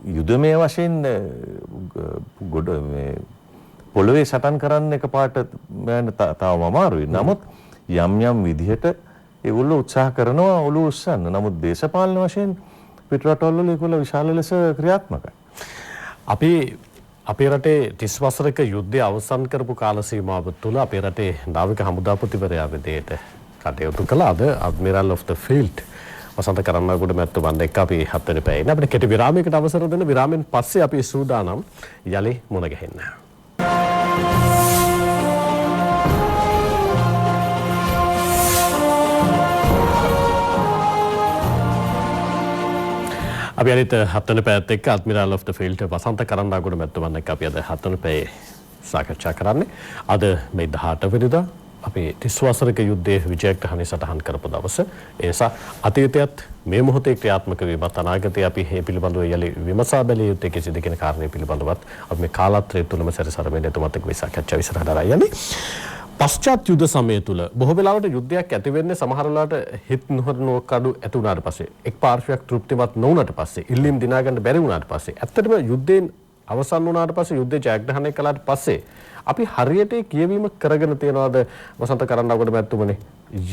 යුදමය වශයෙන් මේ පොළවේ සටන් කරන්න එකපාරට තවම අමාරුයි. නමුත් යම් යම් විදිහට ඒගොල්ලෝ උත්සාහ කරනවා ඔලුව උස්සන්න. නමුත් දේශපාලන වශයෙන් පිටරටවල වල ඒගොල්ලෝ විශාල ලෙස ක්‍රියාත්මකයි. අපේ රටේ 30 වසරක යුද්ධය අවසන් කරපු කාල සීමාව තුළ අපේ රටේ නාවික හමුදාපතිවරයා විදිහට කටයුතු කළා. අද ඇඩ්මිරල් ඔෆ් ද ෆීල්ඩ් වසන්ත කරන්නගොඩ මැතිතුමන් එක්ක අපි 7 වෙනි පැයේ අපිට කෙටි විරාමයකට අවසර දෙන්න. විරාමයෙන් පස්සේ අපි සූදානම් යලි මුණ ගැහෙන්න. අපි අනිත් 7 වෙනි පැයත් එක්ක ඇඩ්මිරල් ඔෆ් ද ෆීල්ඩ් වසන්ත කරන්නගොඩ මැතිතුමන් එක්ක අපි අද 7 වෙනි පැයේ සාකච්ඡා කරන්නේ. අද මේ 18 වෙනිදා අපි 30 වසරක යුද්ධයේ විජයග්‍රහණය සටහන් කරපු දවස. ඒ නිසා අතීතයත් මේ මොහොතේ ක්‍රියාත්මක වීමත් අනාගතයේ අපි මේ පිළිබඳව යලි විමසා බැලිය යුත්තේ කෙසේද කියන කාරණේ පිළිබඳවත් අපි මේ කාලත්‍රය තුලම සැරිසරමින් එතුමත් එක්ක සාකච්ඡා විසරහට යන්නේ. පශ්චාත් යුද සමය තුල බොහෝ වෙලාවට යුද්ධයක් ඇති වෙන්නේ සමහර වෙලාවට හිත නොහරනෝක අඩු ඇති වුණාට පස්සේ එක් පාර්ශ්වයක් තෘප්තිමත් නොවුණාට පස්සේ ඉල්ලීම් දිනා ගන්න බැරි වුණාට පස්සේ ඇත්තටම යුද්ධයෙන් අවසන් වුණාට පස්සේ යුද්ධය ජයග්‍රහණය කළාට පස්සේ අපි හරියට කියවීම කරගෙන තියනවාද වසන්ත කරන්නගොඩ මැතිතුමනි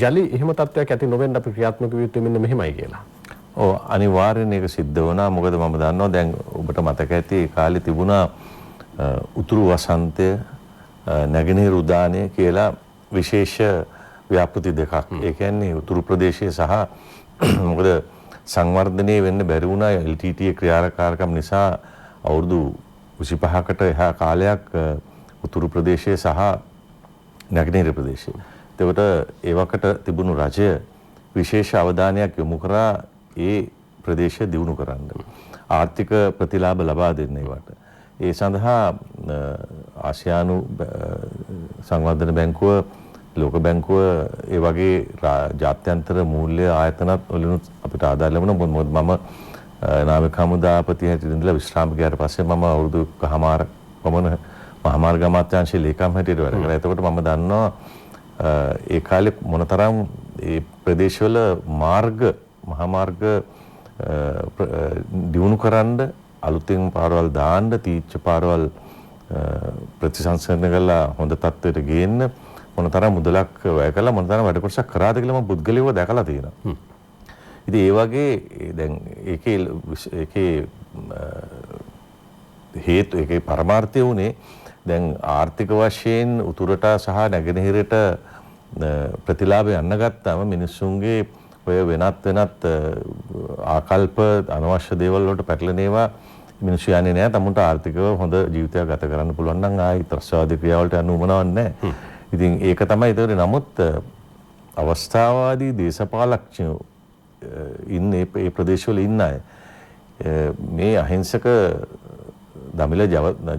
යලි එහෙම තත්ත්වයක් ඇති නොවෙන්න අපි ක්‍රියාත්මක විය යුත්තේ මෙන්න මෙහෙමයි කියලා. ඔව් අනිවාර්යෙන් ඒක සිද්ධ වුණා. මොකද මම දන්නවා දැන් ඔබට මතක ඇති ඒ කාලේ තිබුණා උතුරු වසන්තය නැගෙනහිර උදානය කියලා විශේෂ ව්‍යාපෘති දෙකක්. ඒ කියන්නේ උතුරු ප්‍රදේශයේ සහ මොකද සංවර්ධනය වෙන්න බැරි වුණා LTT ක්‍රියාකාරකම් නිසා අවුරුදු 25කට එහා කාලයක් උතුරු ප්‍රදේශයේ සහ නැගෙනහිර ප්‍රදේශයේ. එතකොට ඒ වකට තිබුණු රජය විශේෂ අවධානයක් යොමු කරා ඒ ප්‍රදේශය දියුණු කරන්න. ආර්ථික ප්‍රතිලාභ ලබා දෙන්න ඒවට. ඒ සඳහා ආසියානු සංවර්ධන බැංකුව, ලෝක බැංකුව ඒ වගේ ජාත්‍යන්තර මූල්‍ය ආයතනත් වලිනුත් අපිට ආදාළ ලැබුණා. මොකද මම නාවික හමුදාපති හැටියට ඉඳලා විශ්‍රාම ගියාට පස්සේ මම අවුරුදු කහමාර පමණ මහාමාර්ග අමාත්‍යාංශයේ ලේකම් හැටියට වැඩ කරා. එතකොට මම දන්නවා ඒ කාලේ මොනතරම් ඒ ප්‍රදේශවල මහා මාර්ග දියුණු කරන්න අලුතෙන් පාරවල් දාන්න තීච්ඡ පාරවල් ප්‍රතිසංස්කරණය කරලා හොඳ තත්ත්වයට ගේන්න මොනතරම් මුදලක් වැය කළා මොනතරම් වැඩ කොටසක් කරාද කියලා මම පුද්ගලිකව දැකලා තියෙනවා. ඉතින් ඒ වගේ දැන් ඒකේ හේතු ඒකේ පරමාර්ථය උනේ දැන් ආර්ථික වශයෙන් උතුරට සහ නැගෙනහිරට ප්‍රතිලාභ යන්න ගත්තාම මිනිස්සුන්ගේ ඔය වෙනත් ආකල්ප අනවශ්‍ය දේවල් වලට පැටලෙන ඒවා මිනිස්සු යන්නේ නැහැ. තමුන්ට ආර්ථිකව හොඳ ජීවිතයක් ගත කරන්න පුළුවන් නම් ආයි ත්‍රස්තවාදී ක්‍රියාවලට යන්න උවමනාවක් නැහැ. ඉතින් ඒක තමයි ඒතකොට නමුත් අවස්ථාවාදී දේශපාලඥයෝ ඉන්නේ මේ ප්‍රදේශවල ඉන්න අය මේ අහිංසක දමිළ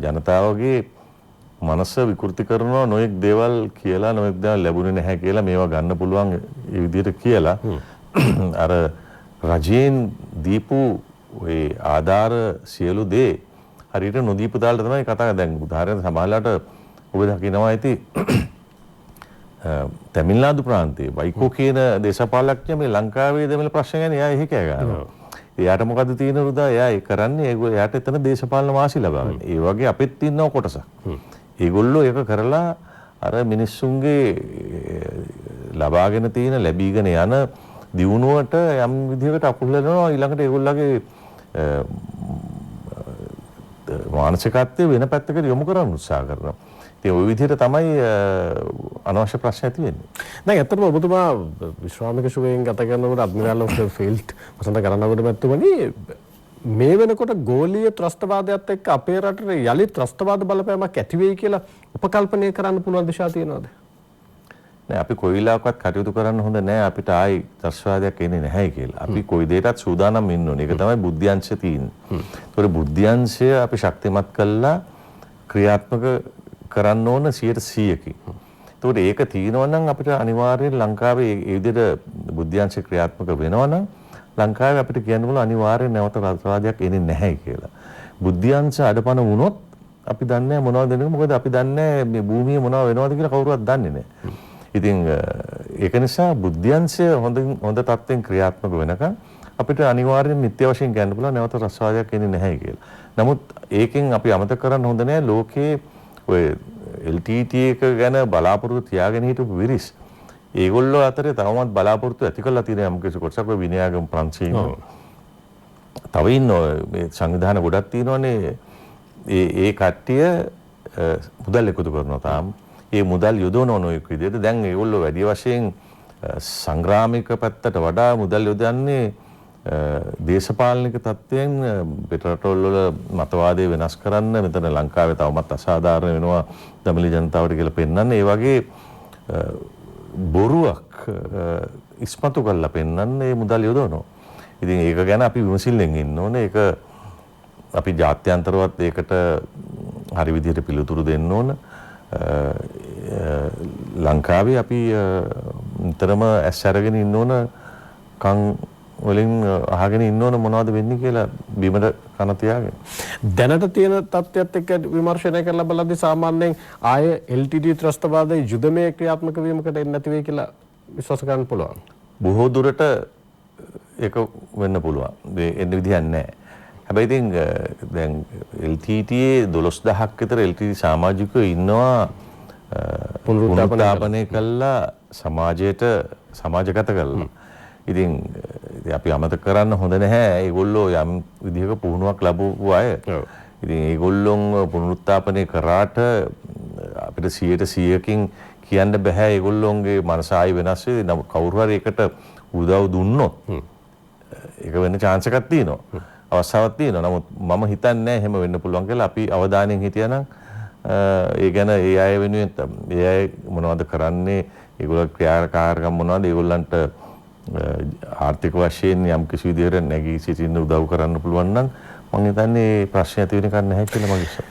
ජනතාවගේ මනස විකෘති කරනවා නොයෙක් දේවල් කියලා නොයෙක් දේවල් ලැබුණේ නැහැ කියලා මේවා ගන්න පුළුවන් ඒ විදිහට කියලා අර රජයෙන් දීපු ඔය ආධාර සියලු දේ හරියට නොදීපු දාලා තමයි කතා කරන්නේ. දැන් උදාහරණයක් සමහරලාට ඔබ දකිනවා ඇති තමිල්නාඩු ප්‍රාන්තයේ වයිකෝ කියන දේශපාලඥයා මේ ලංකාවේ දෙමළ ප්‍රශ්න ගැන එයා එහෙ කෑ ගන්නවා. එයාට මොකද තියෙන රුදා එයා ඒ කරන්නේ ඒගොල්ලෝ එයාට එතන දේශපාලන වාසි ලබා ගන්න. ඒ වගේ අපිත් ඉන්නව කොටසක්. ඒගොල්ලෝ ඒක කරලා අර මිනිස්සුන්ගේ ලබාගෙන තියෙන ලැබීගෙන යන දියුණුවට යම් විදිහකට අකුල් වෙනවා ඊළඟට ඒගොල්ලගේ මානසිකත්වය වෙන පැත්තකට යොමු කරන්න උත්සාහ කරනවා. ඉතින් ওই විදිහට තමයි අනවශ්‍ය ප්‍රශ්න ඇති වෙන්නේ. දැන් ඇත්තටම ඔබතුමා විශ්‍රාමික සුවයෙන් ගත කරනකොට අඩ්මිරාල් ඔෆ් ද ෆීල්ඩ් වසන්ත කරනකොට මැතිතුමනි මේ වෙනකොට ගෝලීය ත්‍රස්තවාදයත් එක්ක අපේ රටේ යලි ත්‍රස්තවාද බලපෑමක් ඇති වෙයි කියලා උපකල්පනය කරන්න පුළුවන් දිශා තියෙනවද? නෑ අපි කොයි වෙලාවකවත් කටයුතු කරන්න හොඳ නෑ අපිට ආයි ත්‍රස්තවාදයක් එන්නේ නැහැ කියලා. අපි කොයි දෙයකටත් සූදානම් ඉන්න ඕනේ. ඒක තමයි බුද්ධ්‍යංශය තියෙන්නේ. ඒතකොට බුද්ධ්‍යංශය අපි ශක්තිමත් කළා ක්‍රියාත්මක කරන්න ඕන 100%කින්. ඒතකොට ඒක තියෙනවා නම් අපිට අනිවාර්යයෙන් ලංකාවේ මේ විදිහට බුද්ධ්‍යංශ ක්‍රියාත්මක වෙනවා නම් ලංකාවේ අපිට කියන්න පුළුවන් අනිවාර්යෙන් නැවත රටවාදයක් එන්නේ නැහැ කියලා. බුද්ධ්‍යංශ අඩපණ වුණොත් අපි දන්නේ මොනවද වෙන්නේ මොකද අපි දන්නේ මේ භූමිය මොනව වෙනවද කියලා කවුරුවත් දන්නේ නැහැ. ඉතින් ඒක නිසා බුද්ධ්‍යංශය හොඳ තත්ත්වෙන් ක්‍රියාත්මක වෙනකන් අපිට අනිවාර්යෙන් නිත්‍ය වශයෙන් කියන්න පුළුවන් නැවත රසවාදයක් එන්නේ නැහැ කියලා. නමුත් ඒකෙන් අපි අමතක කරන්න හොඳ නැහැ ලෝකයේ ඔය LTT එක ගැන බලාපොරොත්තු තියාගෙන හිටපු විරිස් ඒගොල්ලෝ අතරේ තවමත් බලාපොරොත්තු ඇති කරලා තියෙන යම් කිසි කොටසක් ඔය විනයාගම ප්‍රංශයෙන් තව ඉන්න මේ සංවිධාන ගොඩක් තියෙනවනේ ඒ කට්ටිය මුදල් එකතු කරනවා තාම ඒ මුදල් යොදවන නොයෙක් විදිහට දැන් ඒගොල්ලෝ වැඩි වශයෙන් සංග්‍රාමික පැත්තට වඩා මුදල් යොදන්නේ දේශපාලනික තත්ත්වයෙන් පිටරටවල වල මතවාදය වෙනස් කරන්න මෙතන ලංකාවේ තවමත් අසාධාරණ වෙනවා දමිලි ජනතාවට කියලා පෙන්වන්න ඒ වගේ බොරුවක් ඉස්මතු කරලා පෙන්වන්න මේ මුදල් යොදවනවා. ඉතින් ඒක ගැන අපි විමසිල්ලෙන් ඉන්න ඕනේ. ඒක අපි ජාත්‍යන්තරවත් ඒකට හරි විදිහට පිළිතුරු දෙන්න ඕන. ලංකාවේ අපි නිතරම ඇස් අරගෙන ඉන්න ඕන කන් වලින් අහගෙන ඉන්න ඕන මොනවද වෙන්නේ කියලා බිමට කන තියාගෙන. දැනට තියෙන තත්ත්වයක් එක්ක විමර්ශනය කරලා බලද්දී සාමාන්‍යයෙන් ආය LTT ත්‍රස්තවාදයේ යුදමය ක්‍රියාත්මක වීමකට එන්නේ නැති වෙයි කියලා විශ්වාස කරන්න පුළුවන්. බොහෝ දුරට ඒක වෙන්න පුළුවන්. මේ එන්න විදිහක් නැහැ. හැබැයි ඉතින් දැන් LTT 12000ක් විතර LTT සමාජිකයෝ ඉන්නවා පුනරුත්ථාපනය කළා සමාජයට සමාජගත කළා. ඉතින් අපි අමතක කරන්න හොඳ නැහැ ඒගොල්ලෝ යම් විදිහක පුහුණුවක් ලැබුව අය. ඉතින් ඒගොල්ලොන් පුනරුත්ථාපනය කරාට අපිට 100%කින් කියන්න බෑ ඒගොල්ලොන්ගේ මනස ආයි වෙනස් වෙයි. නමුත් කවුරු හරි ඒකට උදව් දුන්නොත් ඒක වෙන්න chance එකක් තියෙනවා. අවස්ථාවක් තියෙනවා. නමුත් මම හිතන්නේ නැහැ එහෙම වෙන්න පුළුවන් කියලා. අපි අවධානයෙන් හිටියනම් ඒ ගැන ඒ අය වෙනුවෙන් ඒ අය මොනවද කරන්නේ ඒගොල්ලෝ ක්‍රියාකාරකම් මොනවද ඒගොල්ලන්ට ආර්ථික වශයෙන් යම් කිසි විදිහකට නැගී සිටින්න උදව් කරන්න පුළුවන් නම් මම හිතන්නේ ප්‍රශ්න ඇති වෙන කන්නේ නැහැ කියලා මම හිතනවා.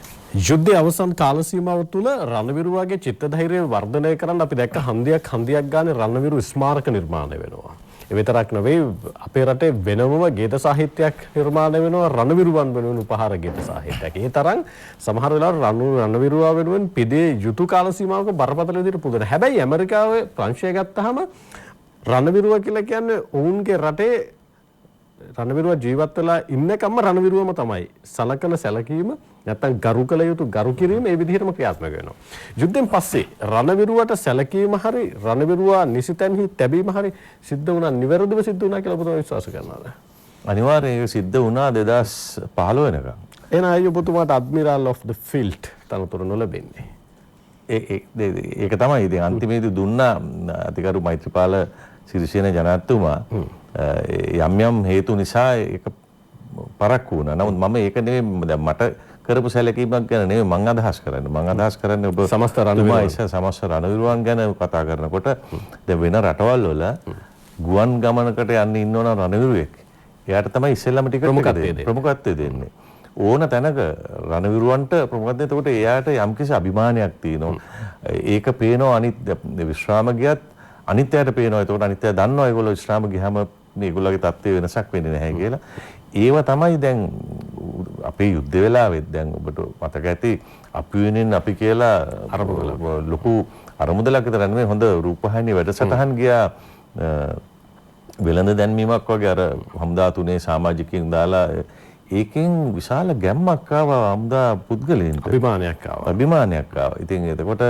යුද්ධයේ අවසන් කාල සීමාව තුළ රණවිරුවාගේ චිත්ත ධෛර්යය වර්ධනය කරන්න අපි දැක්ක හන්දියක් ගානේ රණවිරු ස්මාරක නිර්මාණය වෙනවා. ඒ විතරක් නෙවෙයි අපේ රටේ වෙනම ගීත සාහිත්‍යයක් නිර්මාණය වෙනවා රණවිරුවන් වෙනුවෙන් උපහාර ගීත සාහිත්‍යයක්. ඒ තරම් සමහර වෙලාවට රණවිරුවා වෙනුවෙන් පිදේ යුතු කාල සීමාවක බරපතල විදිහට පුදන. හැබැයි ඇමරිකාවේ ප්‍රංශය ගත්තාම රණවිරුවා කියලා කියන්නේ ඔවුන්ගේ රටේ රණවිරුවා ජීවත් වෙලා ඉන්නකම්ම රණවිරුවම තමයි. සලකන සැලකීම නැත්තම් ගරු කළ යුතු ගරු කිරීම මේ විදිහටම ක්‍රියාත්මක වෙනවා. යුද්ධෙන් පස්සේ රණවිරුවට සැලකීම හරි රණවිරුවා නිසිතැන්හි තැබීම හරි සිද්ධ වුණා නිවැරදිව සිද්ධ වුණා කියලා ඔබතුමා විශ්වාස කරනවද? අනිවාර්යයෙන් ඒක සිද්ධ වුණා 2015 වෙනකම්. එහෙනම් අය ඔබතුමාට අඩ්මිරාල් ඔෆ් ද ෆීල්ඩ් තනතුර නොලැබෙන්නේ. ඒක තමයි ඉතින් අන්තිමේදී දුන්නා අතිගරු මෛත්‍රීපාල සිරිසේන ජනාධිපතිතුමා යම් යම් හේතු නිසා ඒක පරක්කු වුණා. නමුත් මම ඒක නෙමෙයි දැන් මට කරපු සැලකීමක් ගැන නෙමෙයි මම අදහස් කරන්නේ. මම අදහස් කරන්නේ ඔබ සමස්ත රණවිරුවන් ගැන කතා කරනකොට දැන් වෙන රටවල් වල ගුවන් ගමනකට යන්න ඉන්නවනම් රණවිරුවෙක්. එයාට තමයි ඉස්සෙල්ලාම ටිකට් ප්‍රමුඛත්වය දෙන්නේ. ඕන තැනක රණවිරුවන්ට ප්‍රමුඛත්වය. එතකොට එයාට යම්කිසි අභිමානයක් තියෙනවා. ඒක පේනවා අනිත් විශ්‍රාම ගියත් අනිත්‍යයට පේනවා. එතකොට අනිත්‍යය දන්නවා ඒගොල්ලෝ විශ්‍රාම ගියාම මේගොල්ලෝගේ තත්ත්වය වෙනසක් වෙන්නේ නැහැ කියලා. ඒව තමයි දැන් අපේ යුද්ධ වෙලාවෙත් දැන් ඔබට මතක ඇති අපි වෙනින් අපි කියලා ලොකු අරමුදලක් විතර නෙමෙයි හොඳ රූපවාහිනී වැඩසටහන් ගියා වෙළඳ දැන්වීමක් වගේ අර හමුදා තුනේ සමාජිකයින් දාලා ඒකෙන් විශාල ගැම්මක් ආවා හමුදා පුද්ගලයන්ට. අභිමානයක් ආවා. අභිමානයක් ආවා. ඉතින් එතකොට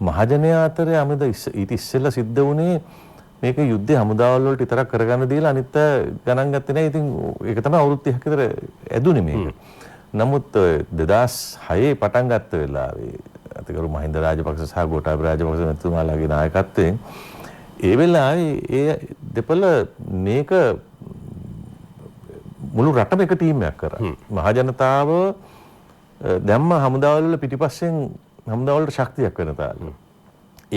මහජනයා අතරේ අමිද ඊට ඉස්සෙල්ලා සිද්ධ වුණේ මේක යුද්ධය හමුදාවල් වලට විතරක් කරගන්න දීලා අනිත් ගණන් ගත්තේ නැහැ. ඉතින් ඒක තමයි අවුරුදු 30ක විතර ඇදුනේ මේක. නමුත් 2006 පටන් ගත්ත වෙලාවේ අතිගරු මහින්ද රාජපක්ෂ සහ ගෝඨාභය රාජපක්ෂ මැතිතුමාලාගේ නායකත්වයෙන් ඒ වෙලාවේ ඒ දෙපළ මේක මුළු රටම එක ටීම් එකක් කරා. මහජනතාව දැම්ම හමුදාවල් වල පිටිපස්සෙන් හමුදාවල් වලට ශක්තියක් වෙන තාලෙ.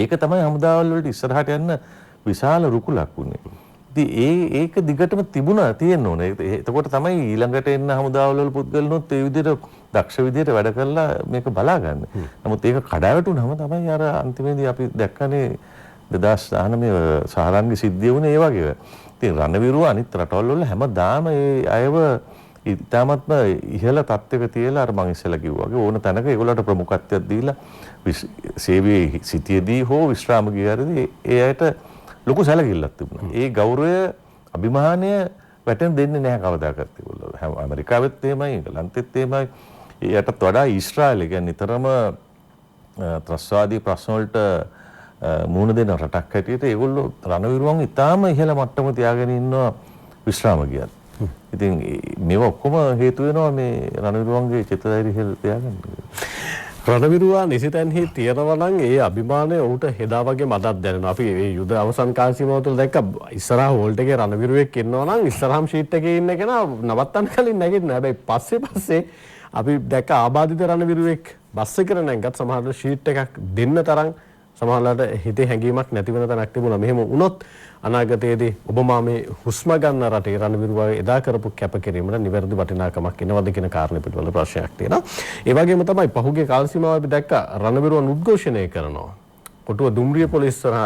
ඒක තමයි හමුදාවල් වලට ඉස්සරහට යන්න විශාල රුකුලක් වුණේ. ඉතින් ඒක දිගටම තිබුණා තියෙන්න ඕනේ. එතකොට තමයි ඊළඟට එන්න හමුදාවල් වල පුද්ගලනොත් ඒ විදිහට දක්ෂ විදිහට වැඩ කරලා මේක බලාගන්න. නමුත් ඒක කඩාවැටුනම තමයි අර අන්තිමේදී අපි දැක්කනේ 2019 සහරන්ගේ සිද්ධිය වුණේ ඒ වගේ. ඉතින් රණවිරුව අනිත් රටවල් වල හැමදාම ඒ අයව ඉතාමත්ම ඉහළ තත්ත්වයක තියලා අර මං ඉස්සෙල්ලා කිව්වා වගේ ඕන තැනක ඒගොල්ලන්ට ප්‍රමුඛත්වයක් දීලා සේවයේ සිටියේදී හෝ විශ්‍රාම ගියරදී ඒ අයට ලොකු සැලකිල්ලක් තිබුණා. ඒ ගෞරවය අභිමානය වැටෙන්න දෙන්නේ නැහැ කවදාකවත් ඒගොල්ලෝ. ඇමරිකාවෙත් එහෙමයි, ඉංගලන්තෙත් එහෙමයි. ඒයටත් වඩා ඊශ්‍රායලය කියන්නේ නිතරම ත්‍රස්වාදී ප්‍රශ්න වලට මුහුණ දෙන රටක් හැටියට ඒගොල්ලෝ රණවිරුවන් ඉතාම ඉහළ මට්ටම තියාගෙන ඉන්නවා විශ්‍රාම ගියත්. ඉතින් මේවා ඔක්කොම හේතු වෙනවා මේ රණවිරුවන්ගේ චිත්තධෛර්යය ඉහළ තියාගන්න. රණවිරුවා නිසිතැන්හි තියෙනවා නම් ඒ අභිමානය ඔහුට හෙදා වගේ මදක් දැනෙනවා. අපි මේ යුද අවසන් කාල සීමාව තුළ දැක්ක ඉස්සරහා හෝල්ට් එකේ රණවිරුවෙක් ඉන්නවා නම් ඉස්සරහාම ෂීට් එකේ ඉන්න කෙනා නවත්තන්න කලින් නැගිටිනවා. හැබැයි පස්සේ අපි දැක්ක ආබාධිත රණවිරුවෙක් බස් එකට නැග්ගත් සමහරවිට ෂීට් එකක් දෙන්න තරම් සමහරවිට හිතේ හැඟීමක් නැති වෙන තැනක් තිබුණා. මෙහෙම වුණොත් අනාගතයේදී ඔබමා මේ හුස්ම ගන්න රටේ රණවිරුවා එදා කරපු කැපකිරීමට නිවැරදි වටිනාකමක් එනවද කියන කාරණේ පිළිබඳ ප්‍රශ්නයක් තියෙනවා. ඒ වගේම තමයි පහුගිය කාල සීමාව අපි දැක්ක රණවිරුවන් උද්ඝෝෂණය කරනවා. කොටුව දුම්රිය පොලිස් සරහ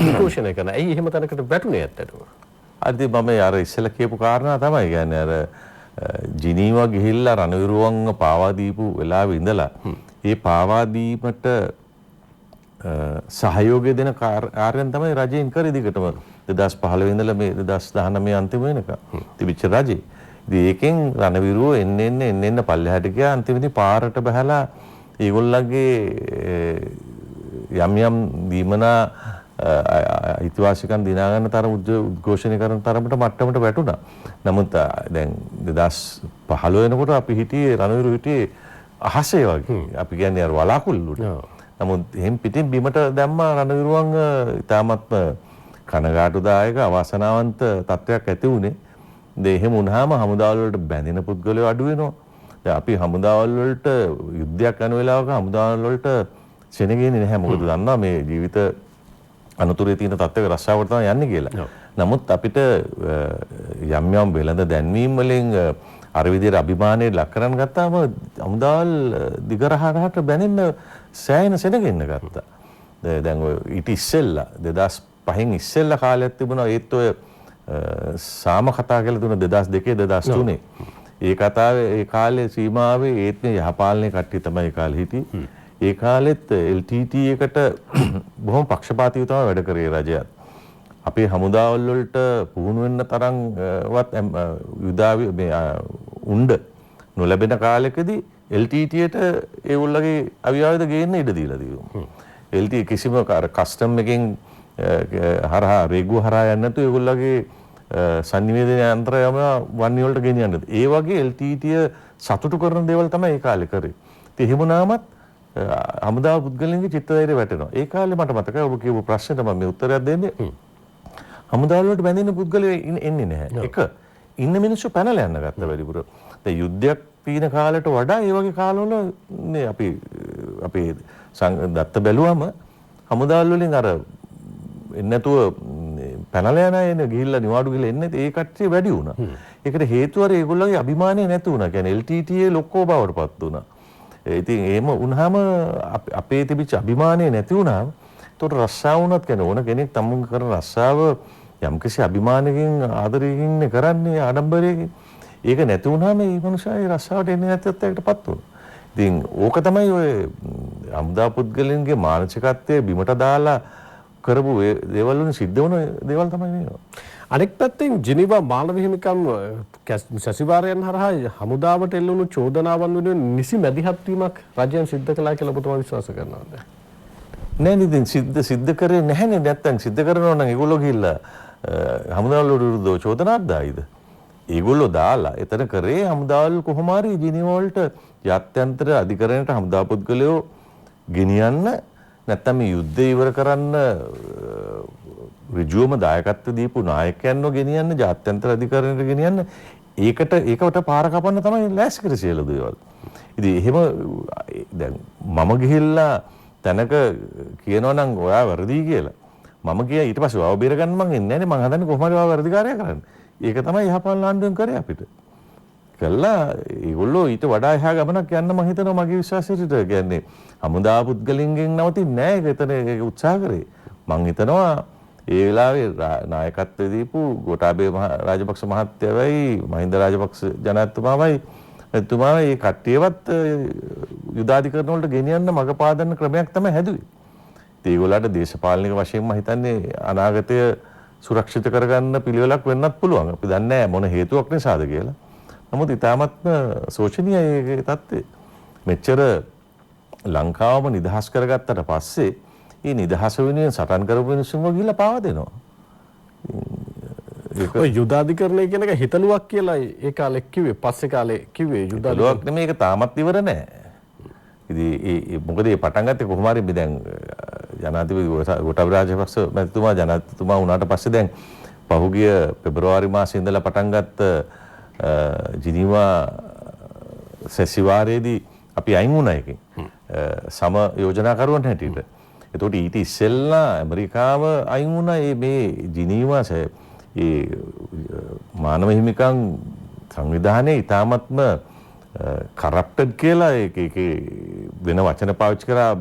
උද්ඝෝෂණය කරන. ඇයි එහෙම තැනකට වැටුනේ ඇත්තටම? අද මම අර ඉස්සෙල්ලා කියපු කාරණා තමයි කියන්නේ අර ජිනීවා ගිහිල්ලා රණවිරුවන්ව පාවා දීපු වෙලාවේ ඉඳලා ඒ පාවා දීමට සහයෝගය දෙන කාර්යයන් තමයි රජයෙන් කරේ දිගටම 2015 ඉඳලා මේ 2019 අන්තිම වෙනකම් තිබිච්ච රජේ. ඉතින් ඒකෙන් රණවිරුව එන්න පල්ලෙහාට ගියා. අන්තිමේදී පාරට බහලා ඒගොල්ලන්ගේ යම් දීමනා අයිතිවාසිකම් දිනා ගන්න තරම උද්ඝෝෂණය කරන තරමට මට්ටමට වැටුණා. නමුත් දැන් 2015 වෙනකොට අපි හිටියේ රණවිරුව හිටියේ අහසේ වගේ. අපි කියන්නේ අර වලාකුළු. නමුත් එහෙන් පිටින් බිමට දැම්මා රණවිරුවන් ඉතාමත්ම කනගාටුදායක අවාසනාවන්ත තත්ත්වයක් ඇති වුණේ. දැන් එහෙම වුණාම හමුදාවල් වලට බැඳෙන පුද්ගලයෝ අඩු වෙනවා. දැන් අපි හමුදාවල් වලට යුද්ධයක් යන වෙලාවක හමුදාවල් වලට සෙනගෙන්නේ නැහැ. මොකද දන්නවා මේ ජීවිත අනුතරේ තියෙන තත්ත්වයක රස්සාවට තමයි යන්නේ කියලා. නමුත් අපිට යම් වෙළඳ දැන්වීම් වලින් අර විදිහට අභිමානයේ ලක් කරන් ගත්තාම හමුදාවල් දිගරහකට බැනෙන්න සෑහෙන සෙනගෙන්න ගත්තා. දැන් ඔය ඊට ඉස්සෙල්ලා 2005න් ඉස්සෙල්ලා කාලයක් තිබුණා ඒත් ඔය සාම කතා කියලා දුන 2002 2003. ඒ කතාවේ ඒ කාලේ සීමාවේ ඒත් මේ යහපාලනයේ කට්ටිය තමයි ඒ කාලේ හිටියේ. ඒ කාලෙත් LTT එකට බොහොම පක්ෂපාතීව තමයි වැඩ කරේ රජයත්. අපේ හමුදාවල් වලට පුහුණු වෙන්න තරම්වත් යුදාවි මේ උණ්ඩ නොලැබෙන කාලෙකදී LTTට ඒගොල්ලගේ අවියාවද ගේන්න ඉඩ දීලා තියෙනවා. LT කිසිම කස්ටම් එකෙන් හරහා රේගුව හරහා යන්නේ නැතුව ඒගොල්ලගේ සංනිවේදන යන්ත්‍රයම වන්නේ වලට ගෙනියන්න. ඒ වගේ LTT සතුටු කරන දේවල් තමයි ඒ කාලේ කරේ. ඉතින් එහෙම නාමත් හමුදා පුද්ගලයන්ගේ චිත්තධෛර්යය වැටෙනවා. ඒ කාලේ මට මතකයි ඔබ කියපු ප්‍රශ්නෙට මම මේ උත්තරයක් දෙන්නේ. හමුදාවල් වලට බැඳෙන පුද්ගලයෝ එන්නේ නැහැ. එක ඉන්න මිනිස්සු පැනලා යන්න ගත්ත වැඩිපුර. දැන් යුද්ධයක් තියෙන කාලයට වඩා ඒ වගේ කාලවල මේ අපි දත්ත බැලුවම හමුදාවල් වලින් අර එන්නේ නැතුව පැනලා යන අය ගිහිල්ලා නිවාඩු ගිහලා එන්නේ ඒ කට්ටිය වැඩි වුණා. ඒකට හේතුව අර ඒගොල්ලෝගේ අභිමානය නැති වුණා. කියන්නේ LTT ලොක්කෝ බවටපත් වුණා. ඉතින් එහෙම වුණාම අපේ තිබිච්ච අභිමානය නැති වුණාම එතකොට රස්සාව වුණත් කියන ඕන කෙනෙක් තමුන් කරන රස්සාව යම්කිසි අභිමානකින් ආදරයකින් කරන්නේ ආඩම්බරයකින්. ඒක නැති වුණාම මේ මනුස්සයා ඒ රස්සාවට එන්නේ නැතිවත් ඒකටපත් වුණා. ඉතින් ඕක තමයි ඔය හමුදා පුද්ගලයන්ගේ මානසිකත්වයේ බිමට දාලා කරපු දේවල් වලින් සිද්ධ වුණ දේවල් තමයි මේවා. අනෙක් පැත්තෙන් ජිනීවා මානව හිමිකම් සැසිවාරයන් හරහා හමුදාවට එල්ලුණු චෝදනාවන් වෙනුවෙන් නිසි මැදිහත් වීමක් රජයෙන් සිද්ධ කළා කියලා ඔබතුමා විශ්වාස කරනවද? නෑ නේද සිද්ධ කරේ නැහැනේ. නැත්තම් සිද්ධ කරනවා නම් ඒගොල්ලෝ ගිහිල්ලා හමුදාවලට විරුද්ධව චෝදනාවක් දායිද? ඒගොල්ලෝ දාලා එතන කරේ හමුදාවල් කොහොම හරි ජිනීවා වලට ජාත්‍යන්තර අධිකරණයට හමුදා පුද්ගලයෝ ගෙනියන්න නැත්තම් මේ යුද්ධය ඉවර කරන්න ඍජුවම දායකත්ව දීපු නායකයන්ව ගෙනියන්න ජාත්‍යන්තර අධිකරණයට ගෙනියන්න ඒකට පාර කපන්න තමයි ලෑස්ති කර සියලු දේවල්. ඉතින් එහෙම දැන් මම ගිහිල්ලා තැනක කියනවා නම් ඔයා වැරදි කියලා. මම කිය ඊට පස්සේ ඔයාව බේර ගන්න මං එන්නේ නැහැ නේ. මං හදන්නේ කොහොමද ඔයාව වැරදිකාරයා කරන්න. ඒක තමයි යහපාලන ආණ්ඩුවෙන් කරේ අපිට. කළා ඒගොල්ලෝ ඊට වඩා එහා ගමනක් යන්න මම හිතනවා මගේ විශ්වාසයට. කියන්නේ හමුදා පුද්ගලින්ගෙන් නවතින්නේ නැහැ. ඒක එතන උත්සාහ කරේ. මං හිතනවා ඒ වෙලාවේ නායකත්වයේ දීපු ගෝඨාභය රාජපක්ෂ මහත්තයවයි මහින්ද රාජපක්ෂ ජනාධිපතිතුමාවයි එතුමා මේ කට්ටියවත් යුදාධිකරණ වලට ගෙනියන්න මඟ පාදන්න ක්‍රමයක් තමයි හැදුවේ. ඒගොල්ලන්ට දේශපාලනික වශයෙන් මම හිතන්නේ අනාගතය සුරක්ෂිත කරගන්න පිළිවෙලක් වෙන්නත් පුළුවන්. අපි දන්නේ නැහැ මොන හේතුවක් නිසාද කියලා. නමුත් ඊටාත්ම සෝචනීයයි ඒ තත්ත්වය. මෙච්චර ලංකාවම නිදහස් කරගත්තට පස්සේ මේ නිදහස වෙනුවෙන් සටන් කරපු මිනිස්සුන්ව ගිහිල්ලා පාව දෙනවා. ඔය යුදාධිකරණය කියන එක හිතලුවක් කියලා ඒ කාලේ කිව්වේ. පස්සේ කාලේ කිව්වේ යුදාධිකරණයක් නෙමෙයි. ඒක තාමත් ඉවර නැහැ. ඉතින් මොකද මේ පටන් ගත්තේ කොහොම හරි මේ දැන් ජනාධිපති ගෝඨාභය රාජපක්ෂ මැතිතුමා ජනාධිපතිතුමා වුණාට පස්සේ දැන් පහුගිය පෙබරවාරි මාසයේ ඉඳලා පටන් ගත්ත ජිනීවා සැසිවාරයේදී අපි අයින් වුණා එකෙන් සම යෝජනාකරුවන් හැටියට. එතකොට ඊට ඉස්සෙල්ලා ඇමරිකාව අයින් වුණා මේ ජිනීවා මානව හිමිකම් සංවිධානයේ ඉතාමත්ම කරප්ටඩ් කියලා ඒකේ වෙන වචන පාවිච්චි කරා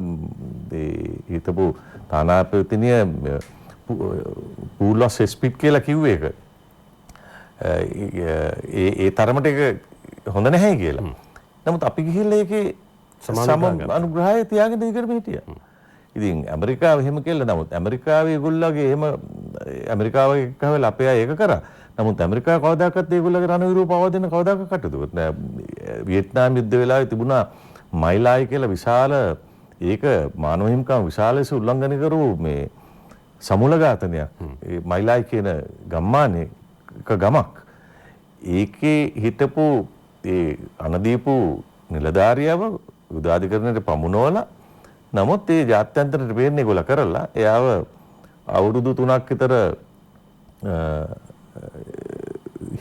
හිතපු තානාපතිනිය පූල් ඔෆ් ස්පීඩ් කියලා කිව්වේ ඒක. ඒ තරමට ඒක හොඳ නැහැ කියලා. නමුත් අපි ගිහිල්ලා ඒකේ සම අනුග්‍රහය තියාගෙන ඉඳගෙන හිටියා. ඉතින් ඇමරිකාව එහෙම කියලා නමුත් ඇමරිකාවේ ඒගොල්ලෝගේ එහෙම ඇමරිකාවේ එක්කවල අපේ අය ඒක කරා. නමුත් ඇමරිකාව කවදාකවත් ඒගොල්ලෝගේ රණවිරුව පව දෙන්න කවදාකවත් කටයුතු කරන්නේ නැහැ. වියට්නාම් යුද්ධ වෙලාවේ තිබුණා මයිලායි කියලා විශාල ඒක මානව හිමිකම් විශාල ලෙස උල්ලංඝනය කරපු මේ සමුල ඝාතනයක්. ඒ මයිලායි කියන ගම්මානේ ගමක්. ඒකේ හිටපු ඒ අනදීපු නිලධාරියව යුදාධිකරණයට පමුණවලා නමුත් ඒ ජාත්‍යන්තරයට වෙන්නේ ඒගොල්ලෝ කරලා එයාව අවුරුදු 3ක් විතර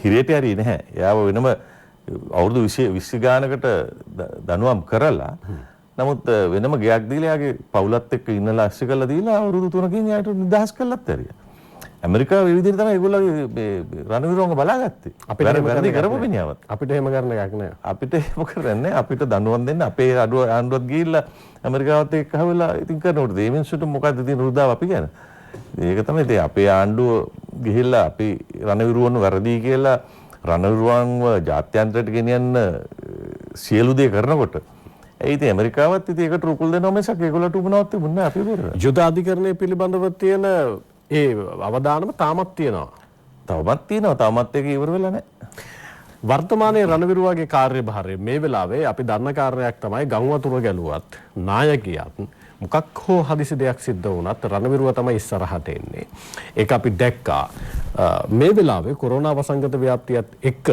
හිරේට යරි නැහැ. එයාව වෙනම අවුරුදු 20 ගානකට දනුවම් කරලා නමුත් වෙනම ගයක් දීලා එයාගේ පවුලත් එක්ක ඉන්නලා ඇස්ස කරලා දීලා අවුරුදු 3කින් එයාට නිදහස් කළත් ඇරියා. ඇමරිකාව මේ විදිහට තමයි ඒගොල්ලෝගේ මේ රණවිරුවන්ව බලාගත්තේ. අපිට වැරදි කරපු මිනිහවත්. අපිට එහෙම කරන්න එකක් නෑ. අපිට එහෙම කරන්නේ අපිට දනුවම් දෙන්න අපේ ආණ්ඩුවත් ගිහිල්ලා ඇමරිකාවත් එක්ක හවලා ඉතින් කරනකොට මේ මිනිස්සුන්ට මොකද්ද තියෙන රුදාව අපි කියන. ඒක තමයි ඉතින් අපේ ආණ්ඩුව ගිහිල්ලා අපි රණවිරුවන් වැරදි කියලා රණවිරුවන්ව ජාත්‍යන්තරයට ගෙනියන්න සියලු දේ කරනකොට ඒ ඉතින් ඇමරිකාවත් ඉතින් ඒකට රුකුල් දෙනවා මිසක් ඒගොල්ලන්ට උපනාවක් තිබුණේ නැහැ අපි බේරලා. යුදාධිකරණය පිළිබඳව තියෙන ඒ අවදානම තාමත් තියෙනවා. තවමත් ඒක ඉවර වෙලා නැහැ. වර්තමානයේ රණවිරුවාගේ කාර්යභාරය මේ වෙලාවේ අපි දන්න කාරණයක් තමයි ගම් වතුර ගැලුවත් නායකයාත් මොකක් හෝ හදිසි දෙයක් සිද්ධ වුණත් රණවිරුවා තමයි ඉස්සරහට එන්නේ. ඒක අපි දැක්කා. මේ වෙලාවේ කොරෝනා වසංගත ව්‍යාප්තියත් එක්ක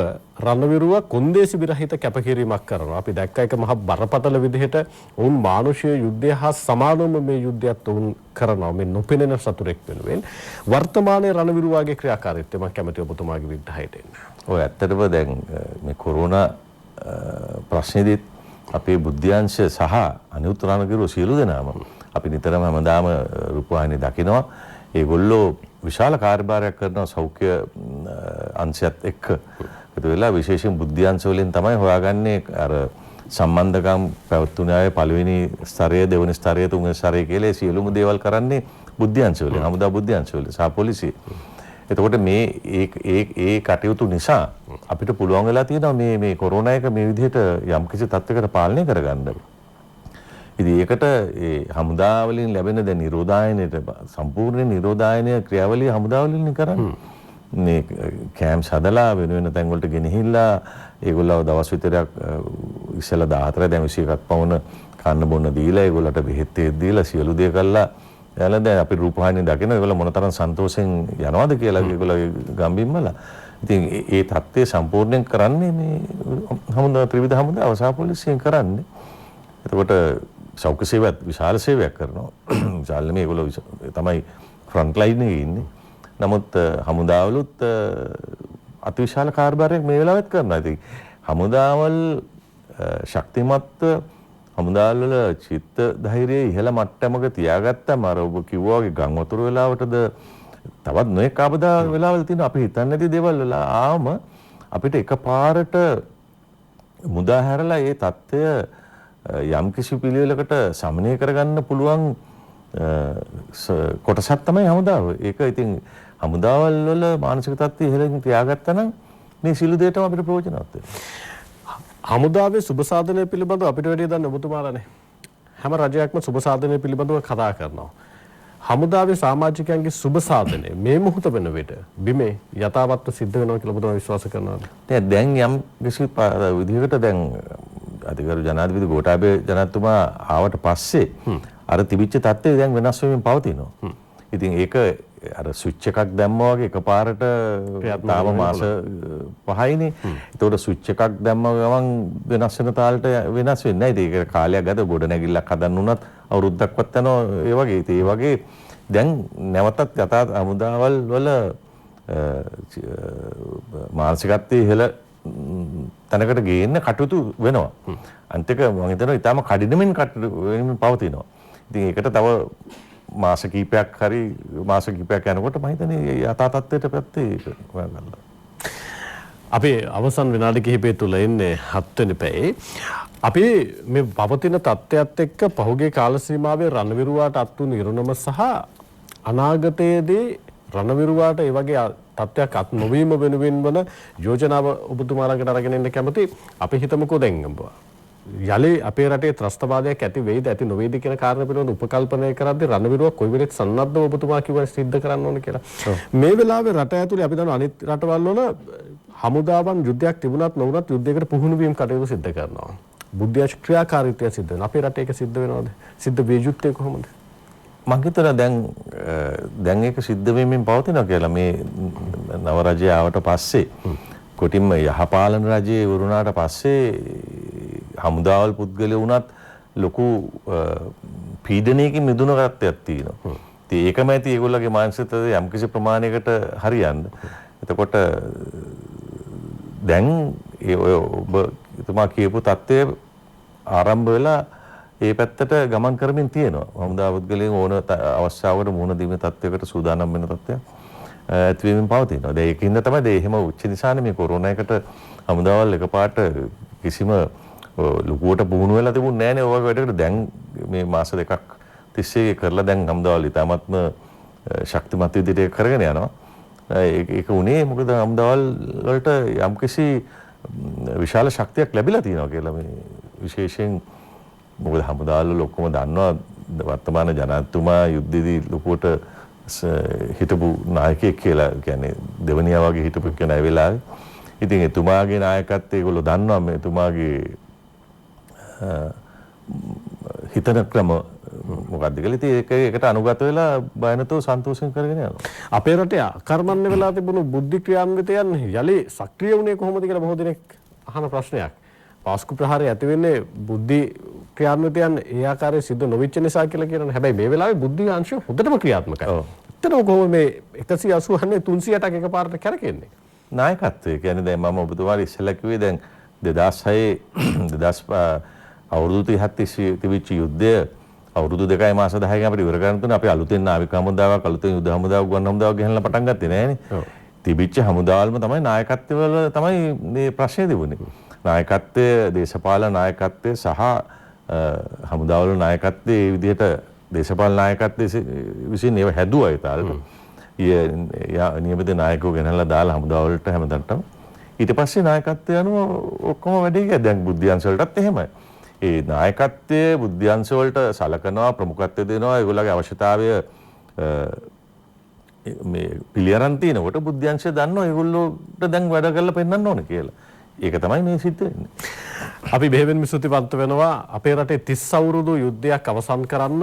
රණවිරුවා කොන්දේසි විරහිත කැපකිරීමක් කරනවා. අපි දැක්ක එක මහ බරපතල විදිහට වුන් මානුෂීය යුද්ධය හා සමානවම මේ යුද්ධයත් වුන් කරනවා. මේ නොපෙනෙන සතුරෙක් වෙනුවෙන් වර්තමානයේ රණවිරුවාගේ ක්‍රියාකාරීත්වය මම කැමතියි ඔබතුමාගේ විග්‍රහයට එන්න. ඔය ඇත්තටම දැන් මේ කොරෝනා ප්‍රශ්නේදීත් අපේ බුද්ධ්‍යංශ සහ අනිත් රණවිරුවෝ සියලු දෙනාම අපි නිතරම හැමදාම රූපවාහිනිය දකිනවා. ඒගොල්ලෝ විශාල කාර්යභාරයක් කරනවා සෞඛ්‍ය අංශයත් එක්ක. ඒක වෙලා විශේෂයෙන් බුද්ධ්‍යංශ වලින් තමයි හොයාගන්නේ අර සම්බන්ධකම් පැවතුනායේ පළවෙනි ස්තරය, දෙවෙනි ස්තරය, තුන්වෙනි ස්තරය කියලා සියලුම දේවල් කරන්නේ බුද්ධ්‍යංශ වලින්. හමුදා බුද්ධ්‍යංශ වලින් සහ පොලිසිය. එතකොට මේ ඒ කටයුතු නිසා අපිට පුළුවන් වෙලා තියෙනවා මේ කොරෝනා එක මේ විදිහට යම්කිසි තත්යකට පාලනය කරගන්න. ඉතින් ඒකට ඒ හමුදා වලින් ලැබෙන දැන් නිරෝධායනයට සම්පූර්ණ නිරෝධායනය ක්‍රියාවලිය හමුදා වලින් කරන්නේ. මේ කැම්ප්ස් හදලා වෙන වෙන තැන් වලට ගෙනහිල්ලා ඒගොල්ලෝ දවස් විතරක් ඉස්සෙල්ලා 14 දැන් 21ක් පවුන කන්න බොන්න දීලා ඒගොල්ලන්ට බෙහෙත් දීලා සියලු දේ කළා. එයාලා දැන් අපි රූපවාහිනිය දකින ඒගොල්ලෝ මොනතරම් සන්තෝෂෙන් යනවද කියලා ඒගොල්ලෝ ගම්බින්මලා. ඉතින් ඒ தත්ත්වය සම්පූර්ණයෙන් කරන්නේ මේ හමුදා ත්‍රිවිධ හමුදාව සහ පොලිසියෙන් කරන්නේ. එතකොට සෞඛ්‍ය සේවයත් විශාල සේවයක් කරනවා. විශාල මේගොල්ලෝ තමයි ෆ්‍රන්ට් ලයින් එකේ ඉන්නේ. නමුත් හමුදාවලුත් අතිවිශාල කාර්යභාරයක් මේ වෙලාවෙත් කරනවා. ඉතින් හමුදාවල් ශක්තිමත් හමුදාවල් වල චිත්ත ධෛර්යය ඉහළ මට්ටමක තියාගත්තම අර ඔබ කිව්වා වගේ ගම් වතුර වෙලාවටද තවත් නොයෙක් ආපදා වෙලාවල් තියෙනවා. අපි හිතන්නේ නැති දේවල් වල ආවම අපිට එකපාරට මුදා හැරලා ඒ தত্ত্বය යම්කිසි පිළිවෙලකට සමනය කරගන්න පුළුවන් කොටසක් තමයි හමුදාව. ඒක ඉතින් හමුදාවල් වල මානසික තත්ත්වය ඉහළින් තියාගත්තා නම් මේ සිළු දෙයටම අපිට ප්‍රයෝජනවත් වෙනවා. හමුදාවේ සුබ සාධනය පිළිබඳව අපිට වැඩි දන්න ඔබතුමාලානේ. හැම රජයක්ම සුබ සාධනය පිළිබඳව කතා කරනවා. හමුදාවේ සමාජිකයන්ගේ සුබ සාධනය මේ මොහොත වෙන විට බිමේ යථාවත්ව සිද්ධ වෙනවා කියලා ඔබතුමා විශ්වාස කරනවාද? දැන් යම් කිසි විදිහකට දැන් අධිකරු ජනාධිපති ගෝඨාභය ජනතුමා ආවට පස්සේ අර තිබිච්ච තත්ත්වය දැන් වෙනස් වෙමින් පවතිනවා. ඉතින් ඒක අර ස්විච් එකක් දැම්මා වගේ එකපාරට තාම මාස 5යිනේ. ඒතකොට ස්විච් එකක් දැම්ම ගමන් වෙනස් වෙන තාලට වෙනස් වෙන්නේ නැහැ. ඒක කාලයක් ගත ගොඩ නැගිල්ලක් හදන්න උනත් අවුරුද්දක්වත් යනවා ඒ වගේ. ඒ වගේ දැන් නැවතත් යථා හමුදාවල් වල මානසිකත්වයේ ඉහළ තැනකට ගේන්න කටයුතු වෙනවා. අනිත් එක මම හිතනවා ඊටම කඩිනමින් කටයුතු වෙමින් පවතිනවා. ඉතින් ඒකට තව මාස කිහිපයක් හරි මාස කිහිපයක් යනකොට මම හිතන්නේ යථා තත්ත්වයට පැත්තේ හොයාගන්න. අපි අවසන් විනාඩි කිහිපය තුල ඉන්නේ 7 වෙනි පැයේ. අපි මේ පවතින තත්ත්වයට එක්ක පහුගිය කාල සීමාවේ රණවිරුවාට අත්වුණු ඉරුණම සහ අනාගතයේදී රණවිරුවාට ඒ වගේ තත්ත්වයක් අත් නොවීම වෙනුවෙන් වන යෝජනාව ඔබතුමාලකට අරගෙන ඉන්න කැමති. අපි හිතමුකෝ දැන් යලි අපේ රටේ ත්‍රස්තවාදයක් ඇති වෙයිද ඇති නොවේද කියන කාරණා පිළිබඳව උපකල්පනය කරද්දී රණවිරුවා කොයි වෙලෙත් සන්නද්ධව ඔබතුමා කිව්වා සිද්ධ කරන්න ඕන කියලා. මේ වෙලාවේ රට ඇතුලේ අපි දන්නවා අනිත් රටවල් වල හමුදාවන් යුද්ධයක් තිබුණත් නොවුණත් යුද්ධයකට පුහුණු වීම කටයුතු සිද්ධ කරනවා. බුද්ධිය ක්‍රියාකාරීත්වය සිද්ධ වෙනවා. අපේ රටේ ඒක සිද්ධ වෙනවද? සිද්ධ විය යුත්තේ කොහොමද? මම හිතනවා දැන් ඒක සිද්ධ වෙමින් පවතිනවා කියලා මේ නව රජය ආවට පස්සේ කොටින්ම යහපාලන රජයේ වුණාට පස්සේ හමුදාවල් පුද්ගලයෝ වුණත් ලොකු පීඩනයකින් මිදුණ ගැටයක් තියෙනවා. ඉතින් ඒකම ඇති ඒගොල්ලෝගේ මානසිකත්වය යම්කිසි ප්‍රමාණයකට හරියන්න. එතකොට දැන් ඔබතුමා කියපු தත්ත්වය ආරම්භ වෙලා ඒ පැත්තට ගමන් කරමින් තියෙනවා. හමුදා පුද්ගලයන් ඕන අවස්ථාවකට මුහුණ දීමේ තත්ත්වයකට සූදානම් වෙන තත්ත්වයක් ඇතිවීමෙන් පවතිනවා. දැන් ඒකින්ද තමයි එහෙම උච්ච නිසානේ මේ කොරෝනා එකට හමුදාවල් එකපාරට කිසිම ලොකුවට පුහුණු වෙලා තිබුණේ නැහැ නේ ඔය වගේ වැඩකට. දැන් මේ මාස දෙකක් තිස්සේ කරලා දැන් හමුදාවල් ඉතාමත්ම ශක්තිමත් විදිහට කරගෙන යනවා. ඒක උනේ මොකද හමුදාවල් වලට යම්කිසි විශාල ශක්තියක් ලැබිලා තියෙනවා කියලා මේ විශේෂයෙන් මොකද හමුදාවල් වල ඔක්කොම දන්නවා වර්තමාන ජනාධිපතිතුමා යුද්ධෙදී ලොකුවට හිටපු නායකයෙක් කියලා කියන්නේ දෙවනියා වගේ හිටපු කෙනා ඒ වෙලාවේ. ඉතින් එතුමාගේ නායකත්වය ඒගොල්ලෝ දන්නවා මේ එතුමාගේ හිතන ක්‍රම මොකක්ද කියලා. ඉතින් ඒකට අනුගත වෙලා බය නැතුව සන්තෝෂෙන් කරගෙන යනවා. අපේ රටේ අකර්මණ්‍ය වෙලා තිබුණු බුද්ධි ක්‍රියාන්විතයන් යලි සක්‍රිය වුණේ කොහොමද කියලා බොහෝ දෙනෙක් අහන ප්‍රශ්නයක්. පාස්කු ප්‍රහාරය ඇති වෙන්නේ බුද්ධි ක්‍රියාන්විතයන් ඒ ආකාරයේ සිද්ධ නොවිච්ච නිසා කියලා කියනවා. හැබැයි මේ වෙලාවේ බුද්ධි අංශය හොඳටම ක්‍රියාත්මකයි. ඇත්තටම කොහොමද මේ 180 300ක් එකපාරට කරකෙන්නේ? නායකත්වය කියන්නේ දැන් මම ඔබතුමාට ඉස්සෙල්ලා කිව්වේ දැන් 2006 අවුරුදු 30ක් තිස්සේ තිබිච්ච යුද්ධය අවුරුදු 2යි මාස 10කින් අපිට ඉවර කරන්න තුන අපි අලුතෙන් නාවික හමුදාවක් අලුතෙන් යුද හමුදාවක් ගුවන් හමුදාවක් ගෙනල්ලා පටන් ගත්තේ නෑනේ. තිබිච්ච හමුදාවල්ම තමයි නායකත්වවල තමයි මේ ප්‍රශ්නේ තිබුණේ. නායකත්වය දේශපාලන නායකත්වය සහ හමුදාවල නායකත්වයේ මේ විදිහට දේශපාලන නායකත්වයේ විසින් ඒව හැදුවා ඒ තාලෙට. නියමිත නායකයෝ ගෙනල්ලා දාලා හමුදාවලට හැමදාටම ඊට පස්සේ නායකත්වය අනුව ඔක්කොම වැඩි ගියා. දැන් බුද්ධි අංශ වලටත් එහෙමයි. ඒ නායකත්වයේ බුද්ධ්‍යංශ වලට සලකනවා ප්‍රමුඛත්වය දෙනවා ඒගොල්ලගේ අවශ්‍යතාවය මේ පිළිඅරන් තිනකොට බුද්ධ්‍යංශය දන්නවා ඒගොල්ලෝට දැන් වැඩ කරලා පෙන්නන්න ඕනේ කියලා. ඒක තමයි මේ සිද්ධ වෙන්නේ. අපි බෙහෙවින්ම ස්තුතිවන්ත වෙනවා අපේ රටේ 30 අවුරුදු යුද්ධයක් අවසන් කරන්න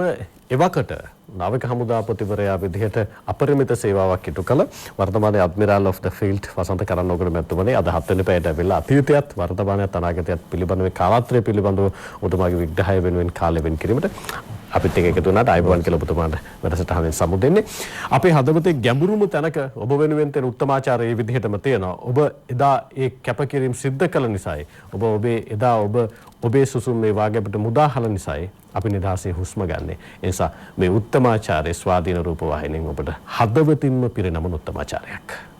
එවකට නාවික හමුදාපතිවරයා විදිහට අපරිමිත සේවාවක් ඉටු කළ වර්තමානයේ ඇඩ්මිරල් ඔෆ් ද ෆීල්ඩ් වසන්ත කරන්නෝගල මැතිතුමනි අද 7 වෙනි පැයට ඇවිල්ලා අතීතයත් වර්තමානයත් අනාගතයත් පිළිබඳව කාලාත්‍රය පිළිබඳව ඔබතුමාගේ විග්‍රහය වෙනුවෙන් කාලය වෙන් කිරීමට අපිත් එක්ක එකතු වුණාට අයබෝවන් කියලා ඔබතුමාට වැඩසටහනෙන් සමුදෙන්නේ. අපේ හදවතේ ගැඹුරුම තැනක ඔබ වෙනුවෙන් තියෙන උත්තමාචාරය මේ විදිහටම තියෙනවා. ඔබ එදා ඒ කැපකිරීම සිද්ධ කළ නිසායි ඔබ ඔබේ සුසුම් මේ වාග්යපට මුදාහල නිසායි අපි නිදහසේ හුස්ම ගන්නෙ. ඒ නිසා මේ උත්තමාචාරයේ ස්වාධීන රූපවාහිනියෙන් ඔබට හදවතින්ම පිරෙනම උත්තමාචාරයක්.